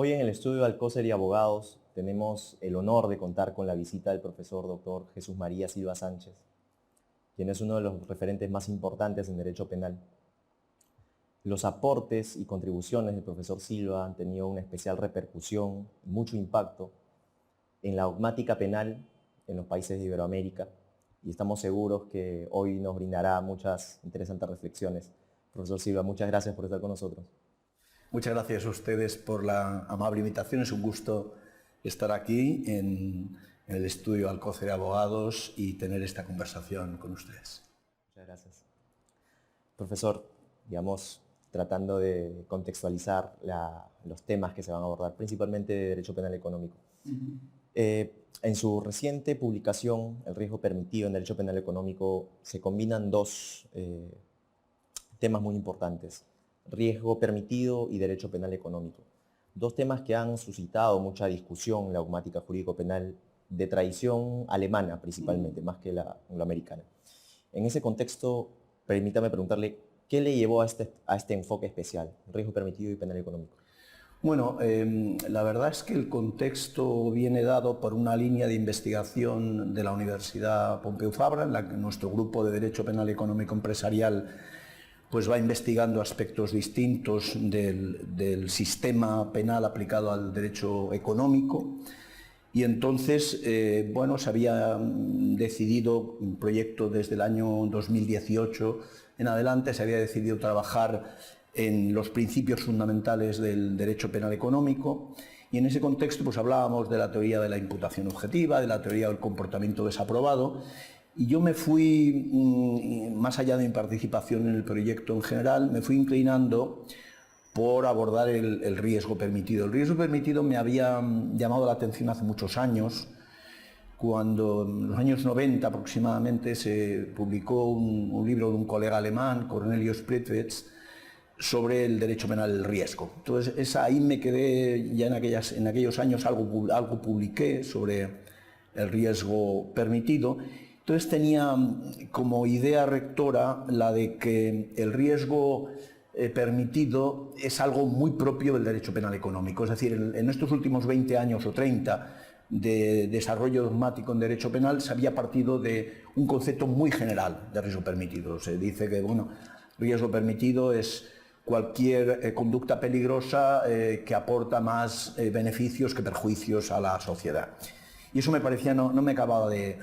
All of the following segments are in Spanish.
Hoy en el estudio de Alcócer y Abogados tenemos el honor de contar con la visita del profesor Dr. Jesús María Silva Sánchez, quien es uno de los referentes más importantes en derecho penal. Los aportes y contribuciones del profesor Silva han tenido una especial repercusión y mucho impacto en la dogmática penal en los países de Iberoamérica, y estamos seguros que hoy nos brindará muchas interesantes reflexiones. Profesor Silva, muchas gracias por estar con nosotros. Muchas gracias a ustedes por la amable invitación. Es un gusto estar aquí en el estudio Alcócer y Abogados y tener esta conversación con ustedes. Muchas gracias. Profesor, digamos, tratando de contextualizar los temas que se van a abordar, principalmente de derecho penal económico. En su reciente publicación, El riesgo permitido en derecho penal económico, se combinan dos temas muy importantes: riesgo permitido y derecho penal económico. Dos temas que han suscitado mucha discusión en la dogmática jurídico-penal de tradición alemana principalmente, más que la angloamericana. En ese contexto, permítame preguntarle, ¿qué le llevó a este enfoque especial, riesgo permitido y penal económico? Bueno, la verdad es que el contexto viene dado por una línea de investigación de la Universidad Pompeu Fabra, en la que nuestro grupo de Derecho Penal Económico Empresarial pues va investigando aspectos distintos del sistema penal aplicado al derecho económico. Y entonces, bueno, se había decidido, un proyecto desde el año 2018 en adelante, se había decidido trabajar en los principios fundamentales del derecho penal económico, y en ese contexto pues hablábamos de la teoría de la imputación objetiva, de la teoría del comportamiento desaprobado, y yo me fui, más allá de mi participación en el proyecto en general, me fui inclinando por abordar el riesgo permitido. El riesgo permitido me había llamado la atención hace muchos años, cuando en los años 90 aproximadamente se publicó un libro de un colega alemán, Cornelius Prittwitz, sobre el derecho penal del riesgo. Entonces ahí me quedé, ya en aquellos años algo publiqué sobre el riesgo permitido. Entonces tenía como idea rectora la de que el riesgo permitido es algo muy propio del derecho penal económico. Es decir, en estos últimos 20 años o 30 de desarrollo dogmático en derecho penal se había partido de un concepto muy general de riesgo permitido. Se dice que, bueno, riesgo permitido es cualquier conducta peligrosa que aporta más beneficios que perjuicios a la sociedad. Y eso me parecía, no me acababa de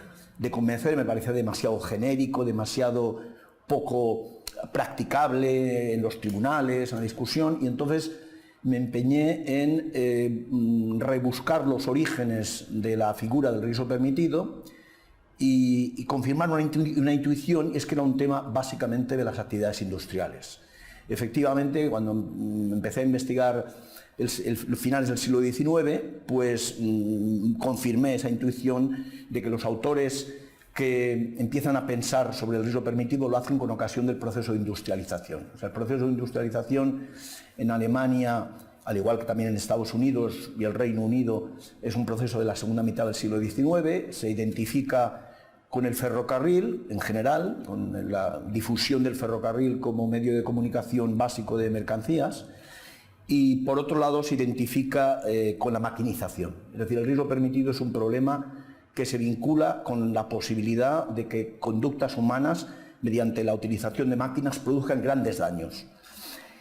convencer, me parecía demasiado genérico, demasiado poco practicable en los tribunales, en la discusión, y entonces me empeñé en rebuscar los orígenes de la figura del riesgo permitido y confirmar una intuición, y es que era un tema básicamente de las actividades industriales. Efectivamente, cuando empecé a investigar los finales del siglo XIX, pues confirmé esa intuición de que los autores que empiezan a pensar sobre el riesgo permitido lo hacen con ocasión del proceso de industrialización. O sea, el proceso de industrialización en Alemania, al igual que también en Estados Unidos y el Reino Unido, es un proceso de la segunda mitad del siglo XIX, se identifica con el ferrocarril en general, con la difusión del ferrocarril como medio de comunicación básico de mercancías, y por otro lado se identifica con la maquinización. Es decir, el riesgo permitido es un problema que se vincula con la posibilidad de que conductas humanas, mediante la utilización de máquinas, produzcan grandes daños.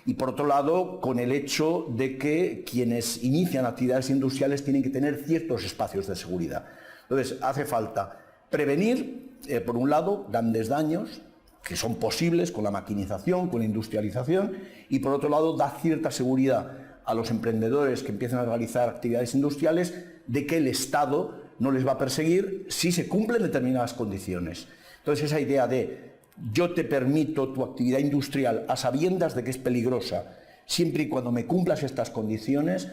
Y por otro lado, con el hecho de que quienes inician actividades industriales tienen que tener ciertos espacios de seguridad. Entonces, hace falta prevenir, por un lado, grandes daños, que son posibles con la maquinización, con la industrialización, y por otro lado, dar cierta seguridad a los emprendedores que empiezan a realizar actividades industriales de que el Estado no les va a perseguir si se cumplen determinadas condiciones. Entonces, esa idea de yo te permito tu actividad industrial a sabiendas de que es peligrosa, siempre y cuando me cumplas estas condiciones,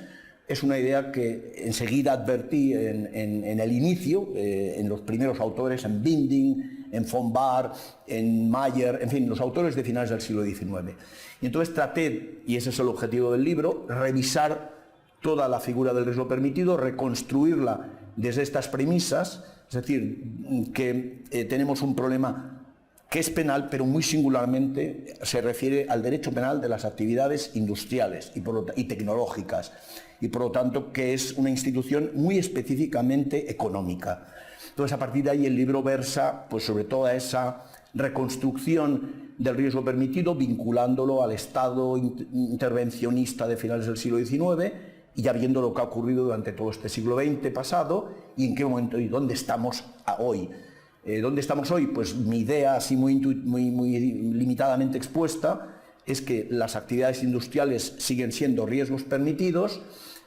es una idea que enseguida advertí en el inicio, en los primeros autores, en Binding, en von Baer, en Mayer, en fin, los autores de finales del siglo XIX. Y entonces traté, y ese es el objetivo del libro, revisar toda la figura del riesgo permitido, reconstruirla desde estas premisas, es decir, que tenemos un problema que es penal, pero muy singularmente se refiere al derecho penal de las actividades industriales y tecnológicas. y por lo tanto que es una institución muy específicamente económica. Entonces, a partir de ahí el libro versa pues, sobre toda esa reconstrucción del riesgo permitido, vinculándolo al Estado intervencionista de finales del siglo XIX y ya viendo lo que ha ocurrido durante todo este siglo XX pasado y en qué momento y dónde estamos hoy. ¿Dónde estamos hoy? Pues mi idea, así muy limitadamente expuesta, es que las actividades industriales siguen siendo riesgos permitidos,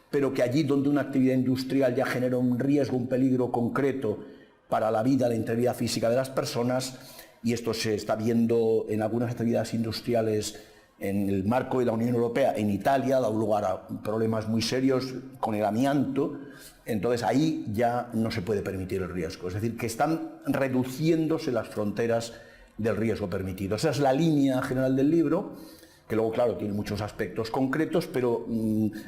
pero que allí donde una actividad industrial ya genera un riesgo, un peligro concreto para la vida, la integridad física de las personas, y esto se está viendo en algunas actividades industriales en el marco de la Unión Europea, en Italia, ha dado lugar a problemas muy serios con el amianto, entonces ahí ya no se puede permitir el riesgo, es decir, que están reduciéndose las fronteras del riesgo permitido. Esa es la línea general del libro, que luego, claro, tiene muchos aspectos concretos, pero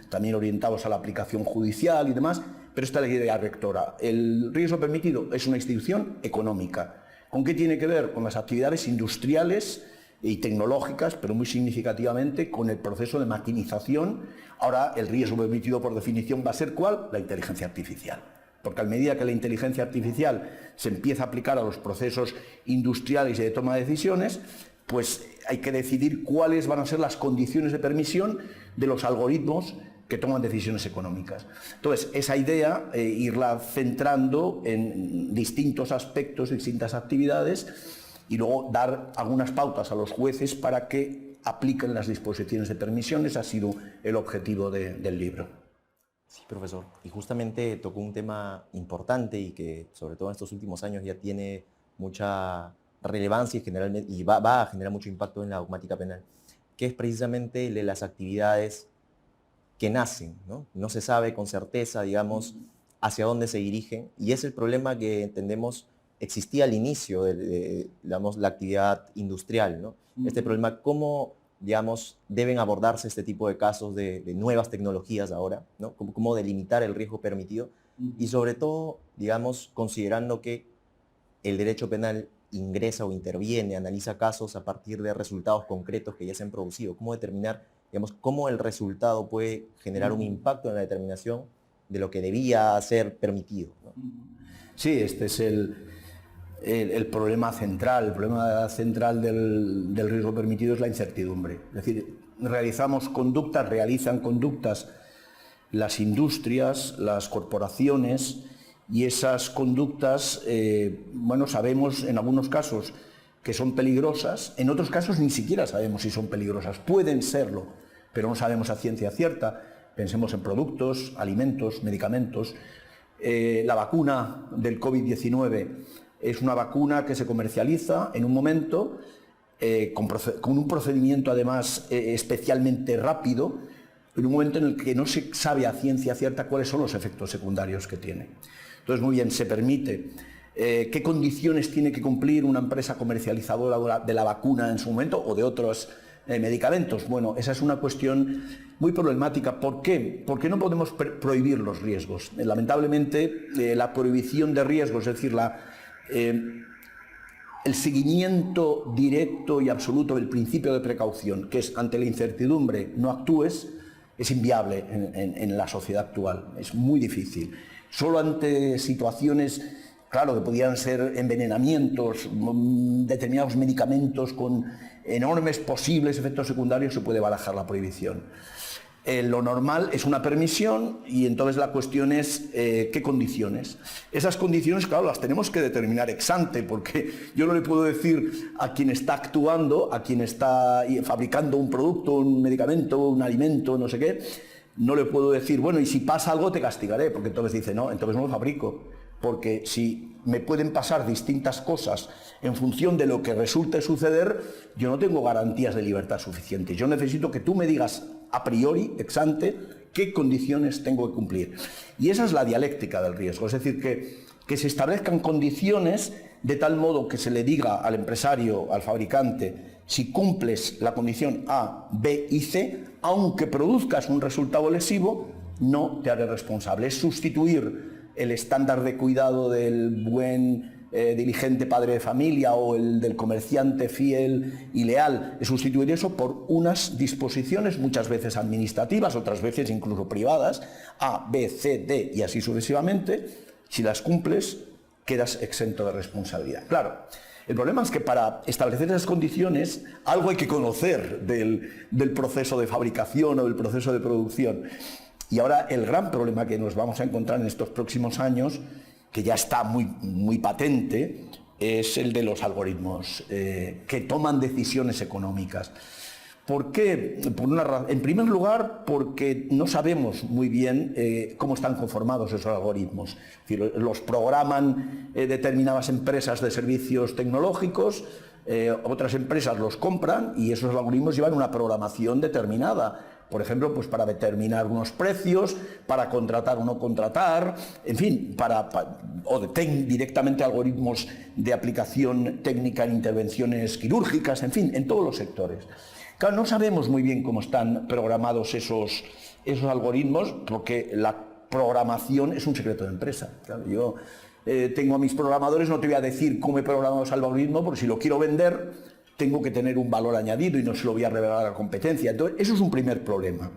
también orientados a la aplicación judicial y demás, pero esta es la idea rectora. El riesgo permitido es una institución económica. ¿Con qué tiene que ver? Con las actividades industriales y tecnológicas, pero muy significativamente con el proceso de maquinización. Ahora, el riesgo permitido por definición va a ser ¿cuál? La inteligencia artificial. Porque a medida que la inteligencia artificial se empieza a aplicar a los procesos industriales y de toma de decisiones, pues hay que decidir cuáles van a ser las condiciones de permisión de los algoritmos que toman decisiones económicas. Entonces, esa idea, irla centrando en distintos aspectos, distintas actividades, y luego dar algunas pautas a los jueces para que apliquen las disposiciones de permisiones, ha sido el objetivo del libro. Sí, profesor. Y justamente tocó un tema importante y que, sobre todo en estos últimos años, ya tiene mucha relevancia y va a generar mucho impacto en la dogmática penal, que es precisamente el de las actividades que nacen, ¿no? No se sabe con certeza, digamos, hacia dónde se dirigen, y es el problema que entendemos existía al inicio de digamos, la actividad industrial, ¿no? Este problema, cómo, digamos, deben abordarse este tipo de casos de nuevas tecnologías ahora, ¿no? Cómo delimitar el riesgo permitido, y sobre todo, digamos, considerando que el derecho penal ingresa o interviene, analiza casos a partir de resultados concretos que ya se han producido. ¿Cómo determinar, digamos, cómo el resultado puede generar un impacto en la determinación de lo que debía ser permitido, ¿no? Sí, este es el problema central. El problema central del riesgo permitido es la incertidumbre. Es decir, realizan conductas las industrias, las corporaciones, y esas conductas, sabemos en algunos casos que son peligrosas, en otros casos ni siquiera sabemos si son peligrosas, pueden serlo, pero no sabemos a ciencia cierta. Pensemos en productos, alimentos, medicamentos. La vacuna del COVID-19 es una vacuna que se comercializa en un momento con un procedimiento además especialmente rápido, en un momento en el que no se sabe a ciencia cierta cuáles son los efectos secundarios que tiene. Entonces, muy bien, se permite. ¿Qué condiciones tiene que cumplir una empresa comercializadora de la vacuna en su momento o de otros medicamentos? Bueno, esa es una cuestión muy problemática. ¿Por qué? Porque no podemos prohibir los riesgos. Lamentablemente, la prohibición de riesgos, es decir, el seguimiento directo y absoluto del principio de precaución, que es ante la incertidumbre no actúes, es inviable en la sociedad actual. Es muy difícil. Solo ante situaciones, claro, que podían ser envenenamientos, determinados medicamentos con enormes posibles efectos secundarios, se puede barajar la prohibición. Lo normal es una permisión y entonces la cuestión es ¿qué condiciones? Esas condiciones, claro, las tenemos que determinar ex ante, porque yo no le puedo decir a quien está actuando, a quien está fabricando un producto, un medicamento, un alimento, no sé qué, no le puedo decir, bueno, y si pasa algo te castigaré, porque entonces dice, no, entonces no lo fabrico, porque si me pueden pasar distintas cosas en función de lo que resulte suceder, yo no tengo garantías de libertad suficientes. Yo necesito que tú me digas a priori, ex ante, qué condiciones tengo que cumplir. Y esa es la dialéctica del riesgo, es decir, que se establezcan condiciones de tal modo que se le diga al empresario, al fabricante, si cumples la condición A, B y C, aunque produzcas un resultado lesivo, no te haré responsable. Es sustituir el estándar de cuidado del buen diligente padre de familia o el del comerciante fiel y leal, es sustituir eso por unas disposiciones, muchas veces administrativas, otras veces incluso privadas, A, B, C, D y así sucesivamente. Si las cumples, quedas exento de responsabilidad. Claro, el problema es que para establecer esas condiciones algo hay que conocer del proceso de fabricación o del proceso de producción. Y ahora el gran problema que nos vamos a encontrar en estos próximos años, que ya está muy patente, es el de los algoritmos que toman decisiones económicas. ¿Por qué? En primer lugar, porque no sabemos muy bien cómo están conformados esos algoritmos. Es decir, los programan determinadas empresas de servicios tecnológicos, otras empresas los compran y esos algoritmos llevan una programación determinada. Por ejemplo, pues para determinar unos precios, para contratar o no contratar, en fin, directamente algoritmos de aplicación técnica en intervenciones quirúrgicas, en fin, en todos los sectores. Claro, no sabemos muy bien cómo están programados esos algoritmos, porque la programación es un secreto de empresa. Claro, yo tengo a mis programadores, no te voy a decir cómo he programado ese algoritmo, porque si lo quiero vender, tengo que tener un valor añadido y no se lo voy a revelar a la competencia. Entonces, eso es un primer problema.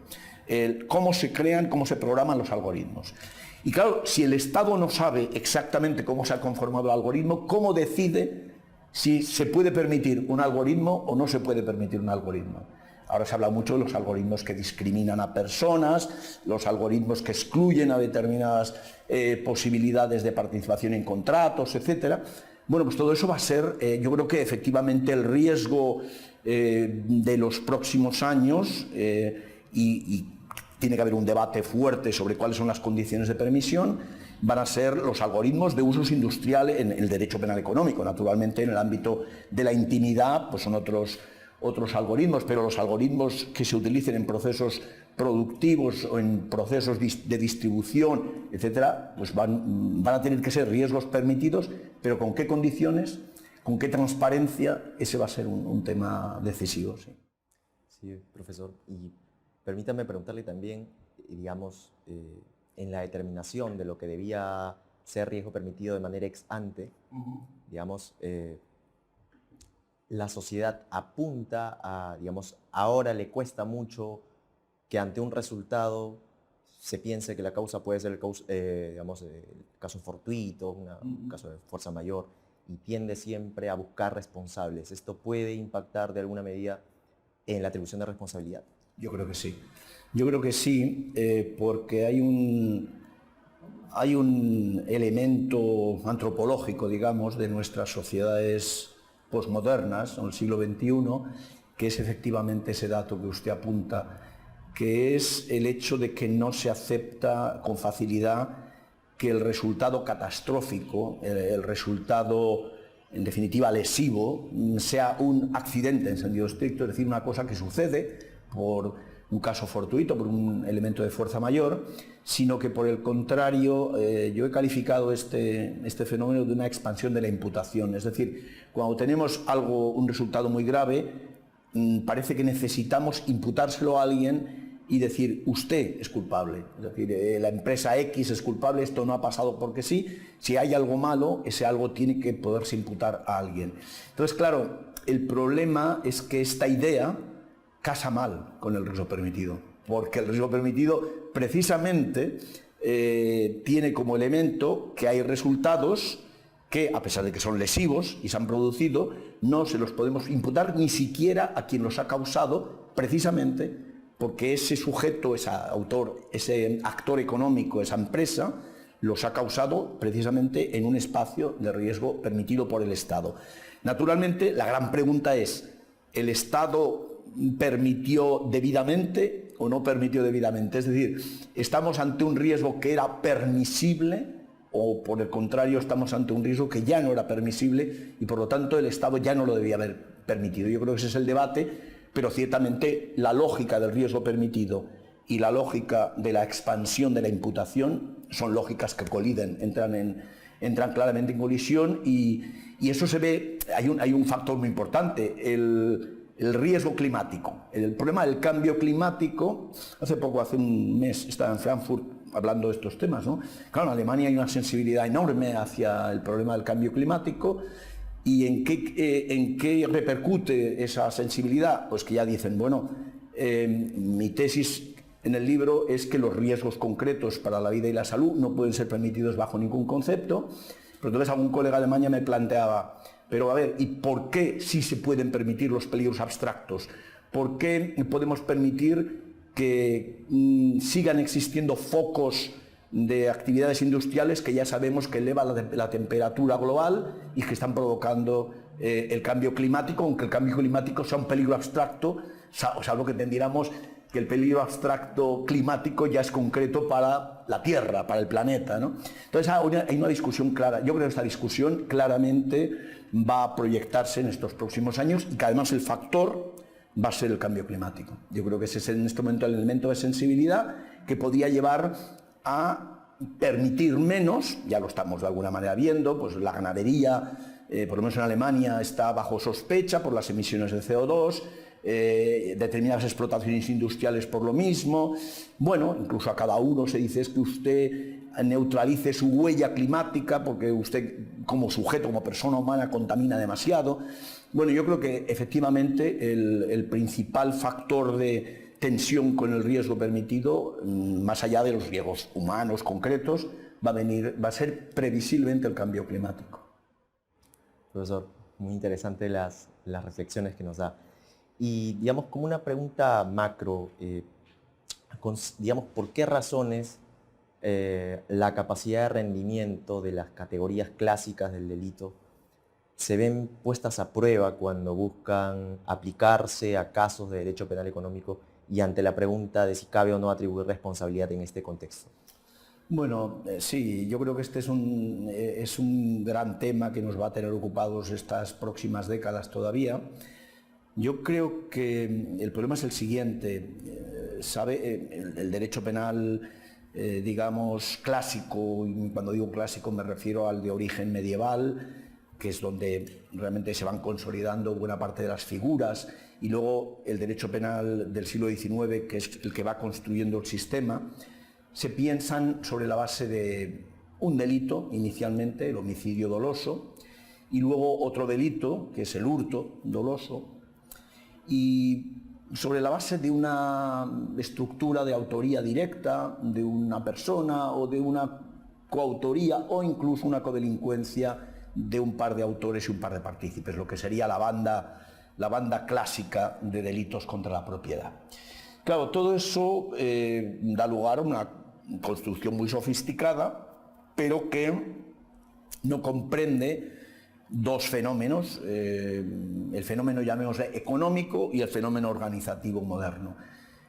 Cómo se crean, cómo se programan los algoritmos. Y claro, si el Estado no sabe exactamente cómo se ha conformado el algoritmo, ¿cómo decide si se puede permitir un algoritmo o no se puede permitir un algoritmo? Ahora se habla mucho de los algoritmos que discriminan a personas, los algoritmos que excluyen a determinadas posibilidades de participación en contratos, etcétera. Bueno, pues todo eso va a ser, yo creo que efectivamente el riesgo de los próximos años y tiene que haber un debate fuerte sobre cuáles son las condiciones de permisión, van a ser los algoritmos de usos industriales en el derecho penal económico. Naturalmente, en el ámbito de la intimidad, pues son otros algoritmos, pero los algoritmos que se utilicen en procesos productivos o en procesos de distribución, etcétera, pues van a tener que ser riesgos permitidos, pero ¿con qué condiciones? ¿Con qué transparencia? Ese va a ser un tema decisivo. Sí, sí, profesor. Y permítame preguntarle también, digamos, en la determinación de lo que debía ser riesgo permitido de manera ex ante, digamos, la sociedad apunta a, digamos, ahora le cuesta mucho que ante un resultado se piense que la causa puede ser el caso fortuito, un caso de fuerza mayor, y tiende siempre a buscar responsables. ¿Esto puede impactar de alguna medida en la atribución de responsabilidad? Yo creo que sí. Yo creo que sí, porque hay un elemento antropológico, digamos, de nuestras sociedades posmodernas, en el siglo XXI, que es efectivamente ese dato que usted apunta, que es el hecho de que no se acepta con facilidad que el resultado catastrófico, el resultado, en definitiva, lesivo, sea un accidente en sentido estricto, es decir, una cosa que sucede por un caso fortuito, por un elemento de fuerza mayor, sino que por el contrario, yo he calificado este fenómeno de una expansión de la imputación. Es decir, cuando tenemos un resultado muy grave, parece que necesitamos imputárselo a alguien y decir, usted es culpable. Es decir, la empresa X es culpable, esto no ha pasado porque sí. Si hay algo malo, ese algo tiene que poderse imputar a alguien. Entonces, claro, el problema es que esta idea casa mal con el riesgo permitido, porque el riesgo permitido precisamente tiene como elemento que hay resultados que, a pesar de que son lesivos y se han producido, no se los podemos imputar ni siquiera a quien los ha causado, precisamente porque ese sujeto, ese autor, ese actor económico, esa empresa, los ha causado precisamente en un espacio de riesgo permitido por el Estado. Naturalmente, la gran pregunta es, ¿el Estado permitió debidamente o no permitió debidamente? Es decir, ¿estamos ante un riesgo que era permisible o por el contrario estamos ante un riesgo que ya no era permisible y por lo tanto el Estado ya no lo debía haber permitido? Yo creo que ese es el debate, pero ciertamente la lógica del riesgo permitido y la lógica de la expansión de la imputación son lógicas que coliden, entran claramente en colisión y eso se ve, hay un factor muy importante, el riesgo climático. El problema del cambio climático, hace un mes estaba en Frankfurt hablando de estos temas, ¿no? Claro, en Alemania hay una sensibilidad enorme hacia el problema del cambio climático. ¿Y en qué repercute esa sensibilidad? Pues que ya dicen, bueno, mi tesis en el libro es que los riesgos concretos para la vida y la salud no pueden ser permitidos bajo ningún concepto. Pero entonces algún colega de Alemania me planteaba, pero a ver, ¿y por qué sí se pueden permitir los peligros abstractos? ¿Por qué podemos permitir que sigan existiendo focos de actividades industriales que ya sabemos que elevan la temperatura global y que están provocando el cambio climático, aunque el cambio climático sea un peligro abstracto, salvo que entendiéramos que el peligro abstracto climático ya es concreto para la Tierra, para el planeta, ¿no? Entonces hay una discusión clara. Yo creo que esta discusión claramente va a proyectarse en estos próximos años y que además el factor va a ser el cambio climático. Yo creo que ese es en este momento el elemento de sensibilidad que podría llevar a permitir menos, ya lo estamos de alguna manera viendo, pues la ganadería, por lo menos en Alemania, está bajo sospecha por las emisiones de CO2, determinadas explotaciones industriales por lo mismo. Bueno, incluso a cada uno se dice es que usted neutralice su huella climática porque usted como sujeto, como persona humana, contamina demasiado. Bueno, yo creo que efectivamente el principal factor de tensión con el riesgo permitido, más allá de los riesgos humanos concretos, va a ser previsiblemente el cambio climático. Profesor, muy interesante las reflexiones que nos da. Y digamos, como una pregunta macro, digamos, ¿por qué razones la capacidad de rendimiento de las categorías clásicas del delito se ven puestas a prueba cuando buscan aplicarse a casos de derecho penal económico y ante la pregunta de si cabe o no atribuir responsabilidad en este contexto? Bueno, sí, yo creo que este es un gran tema que nos va a tener ocupados estas próximas décadas todavía. Yo creo que el problema es el siguiente. El derecho penal, digamos, clásico, y cuando digo clásico me refiero al de origen medieval, que es donde realmente se van consolidando buena parte de las figuras, y luego el derecho penal del siglo XIX, que es el que va construyendo el sistema, se piensan sobre la base de un delito, inicialmente el homicidio doloso, y luego otro delito, que es el hurto doloso, y sobre la base de una estructura de autoría directa de una persona o de una coautoría o incluso una codelincuencia de un par de autores y un par de partícipes, lo que sería la banda clásica de delitos contra la propiedad. Claro, todo eso da lugar a una construcción muy sofisticada, pero que no comprende dos fenómenos, el fenómeno, llamémosle, económico y el fenómeno organizativo moderno.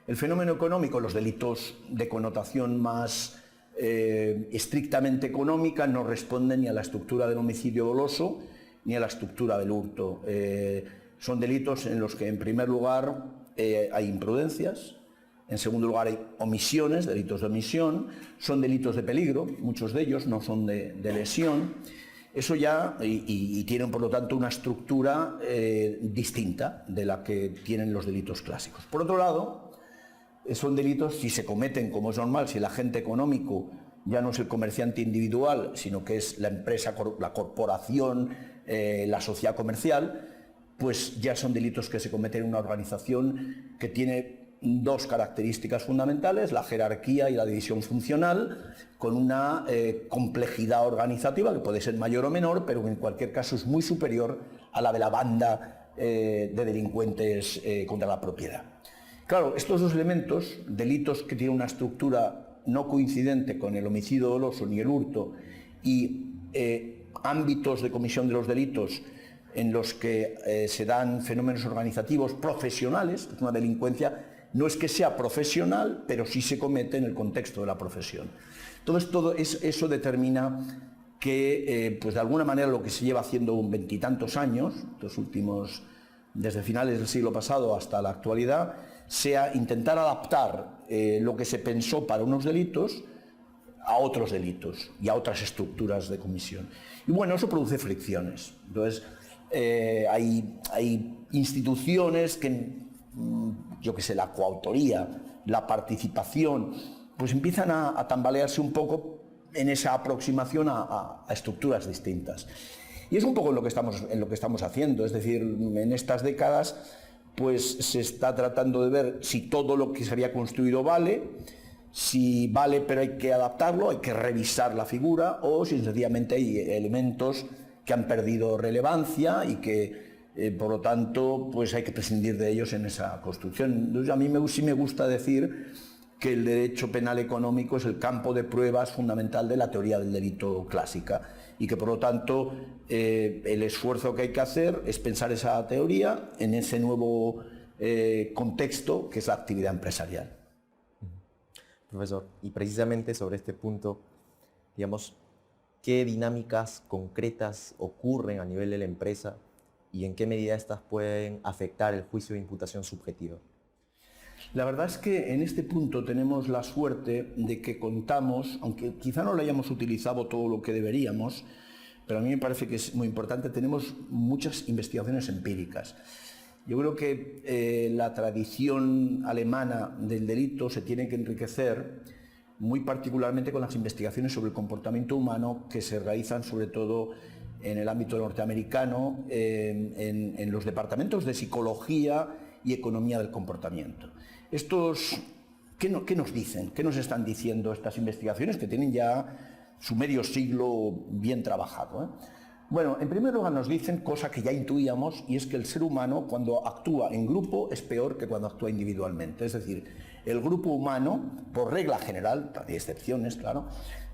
El fenómeno económico, los delitos de connotación más estrictamente económica, no responden ni a la estructura del homicidio doloso ni a la estructura del hurto. Son delitos en los que, en primer lugar, hay imprudencias, en segundo lugar hay omisiones, delitos de omisión, son delitos de peligro, muchos de ellos no son de lesión. Eso ya, y tienen por lo tanto una estructura distinta de la que tienen los delitos clásicos. Por otro lado, son delitos, si se cometen como es normal, si el agente económico ya no es el comerciante individual, sino que es la empresa, la corporación, la sociedad comercial, pues ya son delitos que se cometen en una organización que tiene dos características fundamentales, la jerarquía y la división funcional, con una complejidad organizativa que puede ser mayor o menor, pero que en cualquier caso es muy superior a la de la banda de delincuentes contra la propiedad. Claro, estos dos elementos, delitos que tienen una estructura no coincidente con el homicidio doloso ni el hurto, y ámbitos de comisión de los delitos en los que se dan fenómenos organizativos profesionales, una delincuencia no es que sea profesional, pero sí se comete en el contexto de la profesión. Entonces, todo eso determina que, pues de alguna manera, lo que se lleva haciendo veintitantos años, los últimos, desde finales del siglo pasado hasta la actualidad, sea intentar adaptar lo que se pensó para unos delitos a otros delitos y a otras estructuras de comisión. Y bueno, eso produce fricciones. Entonces, hay instituciones que, yo qué sé, la coautoría, la participación, pues empiezan a tambalearse un poco en esa aproximación a estructuras distintas. Y es un poco en lo que estamos haciendo, es decir, en estas décadas pues se está tratando de ver si todo lo que se había construido vale, si vale pero hay que adaptarlo, hay que revisar la figura, o si sencillamente hay elementos que han perdido relevancia y que por lo tanto pues hay que prescindir de ellos en esa construcción. Entonces, a mí sí me gusta decir que el derecho penal económico es el campo de pruebas fundamental de la teoría del delito clásica y que por lo tanto el esfuerzo que hay que hacer es pensar esa teoría en ese nuevo contexto que es la actividad empresarial. Profesor, y precisamente sobre este punto, digamos, ¿qué dinámicas concretas ocurren a nivel de la empresa y en qué medida estas pueden afectar el juicio de imputación subjetiva? La verdad es que en este punto tenemos la suerte de que contamos, aunque quizá no lo hayamos utilizado todo lo que deberíamos, pero a mí me parece que es muy importante, tenemos muchas investigaciones empíricas. Yo creo que la tradición alemana del delito se tiene que enriquecer muy particularmente con las investigaciones sobre el comportamiento humano que se realizan sobre todo en el ámbito norteamericano, en los departamentos de psicología y economía del comportamiento. ¿Qué nos dicen? ¿Qué nos están diciendo estas investigaciones que tienen ya su medio siglo bien trabajado? Bueno, en primer lugar nos dicen cosa que ya intuíamos, y es que el ser humano cuando actúa en grupo es peor que cuando actúa individualmente. Es decir, el grupo humano, por regla general, hay excepciones, claro,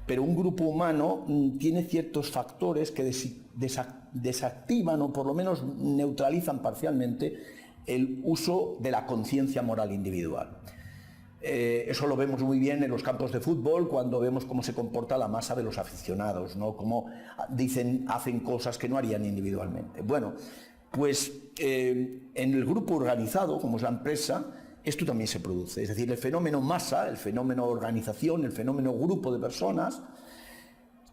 pero un grupo humano tiene ciertos factores que desactivan o por lo menos neutralizan parcialmente el uso de la conciencia moral individual. Eso lo vemos muy bien en los campos de fútbol cuando vemos cómo se comporta la masa de los aficionados, ¿no? Cómo hacen cosas que no harían individualmente. Bueno, pues en el grupo organizado, como es la empresa, esto también se produce. Es decir, el fenómeno masa, el fenómeno organización, el fenómeno grupo de personas,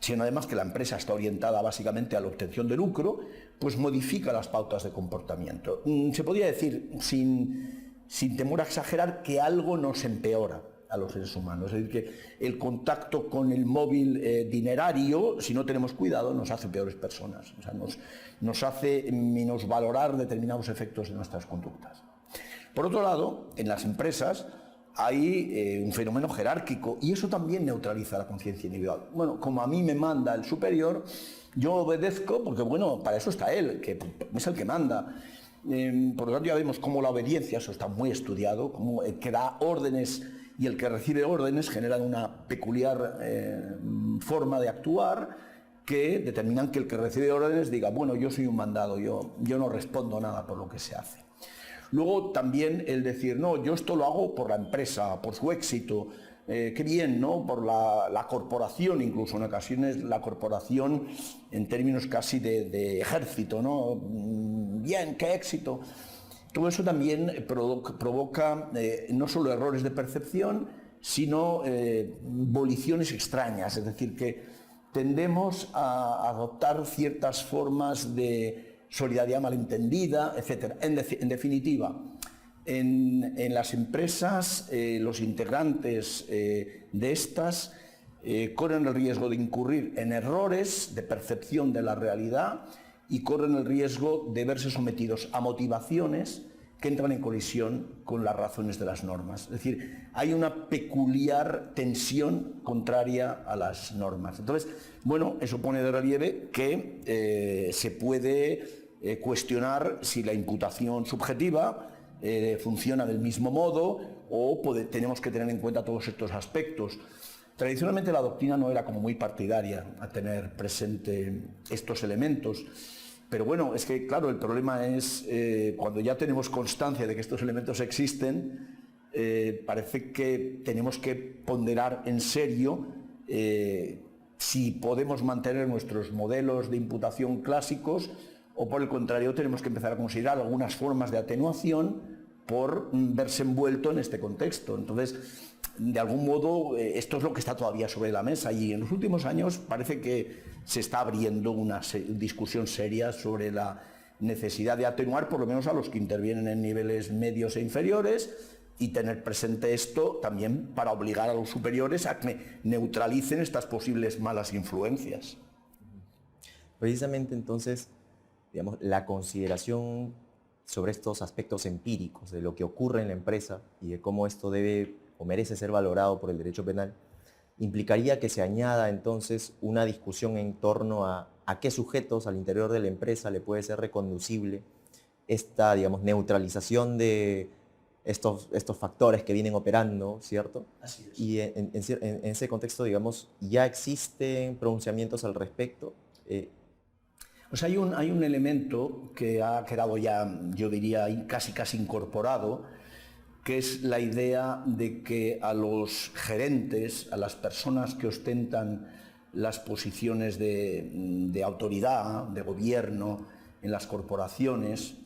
sino además que la empresa está orientada básicamente a la obtención de lucro, pues modifica las pautas de comportamiento. Se podría decir, sin temor a exagerar, que algo nos empeora a los seres humanos. Es decir, que el contacto con el móvil dinerario, si no tenemos cuidado, nos hace peores personas. O sea, nos hace minusvalorar determinados efectos de nuestras conductas. Por otro lado, en las empresas hay un fenómeno jerárquico y eso también neutraliza la conciencia individual. Bueno, como a mí me manda el superior, yo obedezco porque, bueno, para eso está él, que es el que manda. Por lo tanto, ya vemos cómo la obediencia, eso está muy estudiado, cómo el que da órdenes y el que recibe órdenes generan una peculiar forma de actuar que determinan que el que recibe órdenes diga, bueno, yo soy un mandado, yo no respondo nada por lo que se hace. Luego también el decir, no, yo esto lo hago por la empresa, por su éxito, qué bien, ¿no? Por la corporación, incluso en ocasiones la corporación en términos casi de ejército, ¿no? Bien, qué éxito. Todo eso también provoca no solo errores de percepción, sino voliciones extrañas, es decir, que tendemos a adoptar ciertas formas de solidaridad malentendida, etc. En definitiva, en las empresas los integrantes de estas corren el riesgo de incurrir en errores de percepción de la realidad y corren el riesgo de verse sometidos a motivaciones que entran en colisión con las razones de las normas. Es decir, hay una peculiar tensión contraria a las normas. Entonces, bueno, eso pone de relieve que se puede cuestionar si la imputación subjetiva funciona del mismo modo o tenemos que tener en cuenta todos estos aspectos. Tradicionalmente la doctrina no era como muy partidaria a tener presente estos elementos, pero bueno, es que claro, el problema es cuando ya tenemos constancia de que estos elementos existen, parece que tenemos que ponderar en serio si podemos mantener nuestros modelos de imputación clásicos o por el contrario tenemos que empezar a considerar algunas formas de atenuación por verse envuelto en este contexto. Entonces, de algún modo, esto es lo que está todavía sobre la mesa y en los últimos años parece que se está abriendo una discusión seria sobre la necesidad de atenuar por lo menos a los que intervienen en niveles medios e inferiores, y tener presente esto también para obligar a los superiores a que neutralicen estas posibles malas influencias. Precisamente entonces, digamos, la consideración sobre estos aspectos empíricos de lo que ocurre en la empresa y de cómo esto debe o merece ser valorado por el derecho penal, implicaría que se añada entonces una discusión en torno a qué sujetos al interior de la empresa le puede ser reconducible esta, digamos, neutralización de estos factores que vienen operando, ¿cierto? Así es. Y en ese contexto, digamos, ¿ya existen pronunciamientos al respecto? Pues hay un elemento que ha quedado ya, yo diría, casi incorporado, que es la idea de que a los gerentes, a las personas que ostentan las posiciones de autoridad, de gobierno en las corporaciones,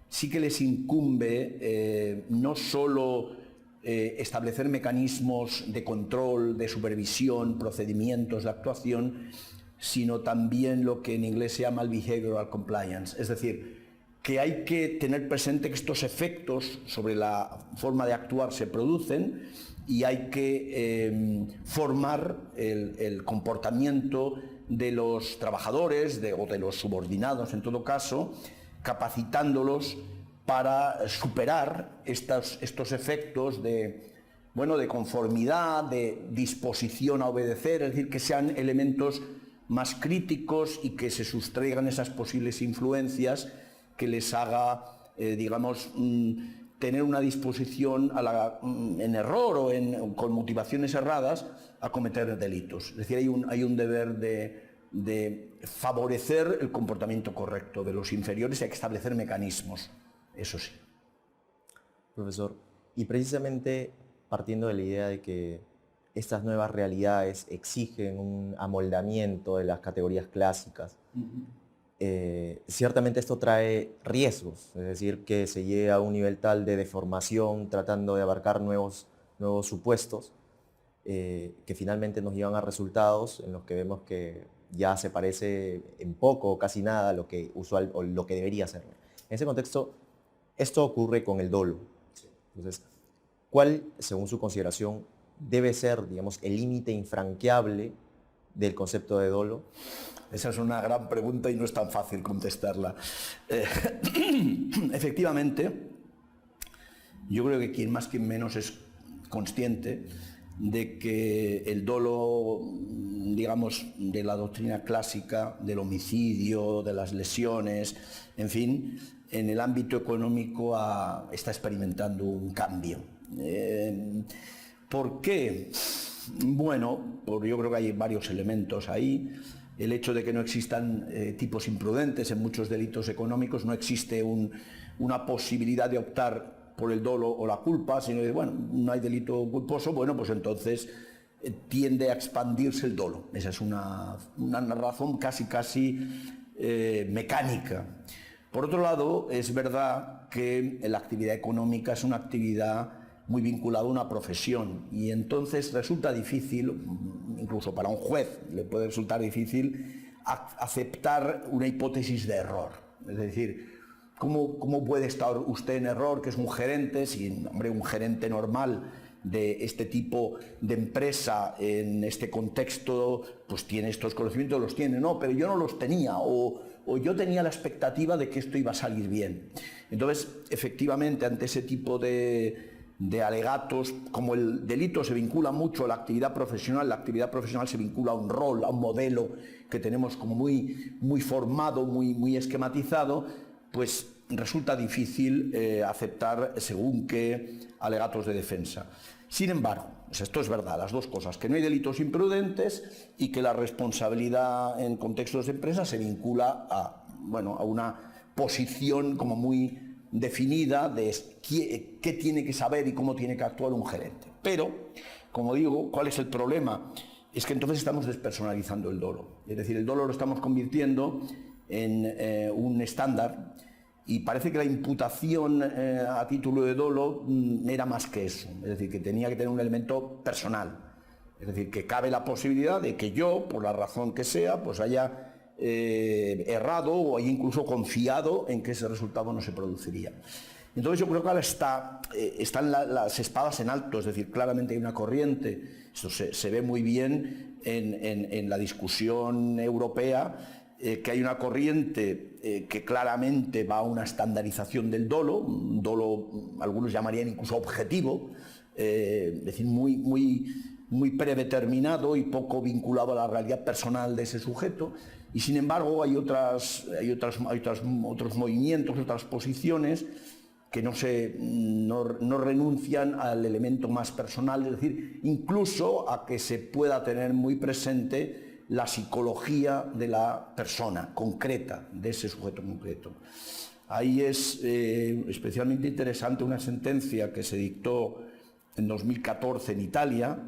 sí que les incumbe no solo establecer mecanismos de control, de supervisión, procedimientos de actuación, sino también lo que en inglés se llama el behavioral compliance, es decir, que hay que tener presente que estos efectos sobre la forma de actuar se producen y hay que formar el comportamiento de los trabajadores o de los subordinados, en todo caso, capacitándolos para superar estos efectos de conformidad, de disposición a obedecer, es decir, que sean elementos más críticos y que se sustraigan esas posibles influencias que les haga, tener una disposición en error o con motivaciones erradas a cometer delitos. Es decir, hay un deber de favorecer el comportamiento correcto de los inferiores y hay que establecer mecanismos, eso sí. Profesor, y precisamente partiendo de la idea de que estas nuevas realidades exigen un amoldamiento de las categorías clásicas, ciertamente esto trae riesgos, es decir, que se llegue a un nivel tal de deformación tratando de abarcar nuevos supuestos que finalmente nos llevan a resultados en los que vemos que ya se parece en poco o casi nada a lo que usual o lo que debería ser. En ese contexto, esto ocurre con el dolo. Entonces, ¿cuál, según su consideración, debe ser, digamos, el límite infranqueable del concepto de dolo? Esa es una gran pregunta y no es tan fácil contestarla. Efectivamente, yo creo que quien más, quien menos es consciente de que el dolo, digamos, de la doctrina clásica, del homicidio, de las lesiones, en fin, en el ámbito económico está experimentando un cambio. ¿Por qué? Bueno, yo creo que hay varios elementos ahí. El hecho de que no existan tipos imprudentes en muchos delitos económicos, no existe una posibilidad de optar por el dolo o la culpa, sino que, bueno, no hay delito culposo, bueno, pues entonces tiende a expandirse el dolo. Esa es una razón casi mecánica. Por otro lado, es verdad que la actividad económica es una actividad muy vinculada a una profesión y entonces resulta difícil, incluso para un juez le puede resultar difícil aceptar una hipótesis de error. Es decir, ¿cómo puede estar usted en error, que es un gerente, si, hombre, un gerente normal de este tipo de empresa en este contexto pues tiene estos conocimientos, los tiene, no, pero yo no los tenía o yo tenía la expectativa de que esto iba a salir bien. Entonces, efectivamente, ante ese tipo de alegatos, como el delito se vincula mucho a la actividad profesional se vincula a un rol, a un modelo que tenemos como muy formado, muy esquematizado, pues resulta difícil aceptar según qué alegatos de defensa. Sin embargo, pues esto es verdad, las dos cosas, que no hay delitos imprudentes y que la responsabilidad en contextos de empresa se vincula a una posición como muy definida de qué tiene que saber y cómo tiene que actuar un gerente. Pero, como digo, ¿cuál es el problema? Es que entonces estamos despersonalizando el dolo. Es decir, el dolo lo estamos convirtiendo en un estándar y parece que la imputación a título de dolo era más que eso. Es decir, que tenía que tener un elemento personal. Es decir, que cabe la posibilidad de que yo, por la razón que sea, pues haya errado o haya incluso confiado en que ese resultado no se produciría. Entonces yo creo que ahora están las espadas en alto, es decir, claramente hay una corriente, esto se ve muy bien en la discusión europea, que hay una corriente que claramente va a una estandarización del dolo, un dolo algunos llamarían incluso objetivo, es decir, muy predeterminado y poco vinculado a la realidad personal de ese sujeto. Y sin embargo hay otros movimientos, otras posiciones que no renuncian al elemento más personal, es decir, incluso a que se pueda tener muy presente la psicología de la persona concreta, de ese sujeto concreto. Ahí es especialmente interesante una sentencia que se dictó en 2014 en Italia,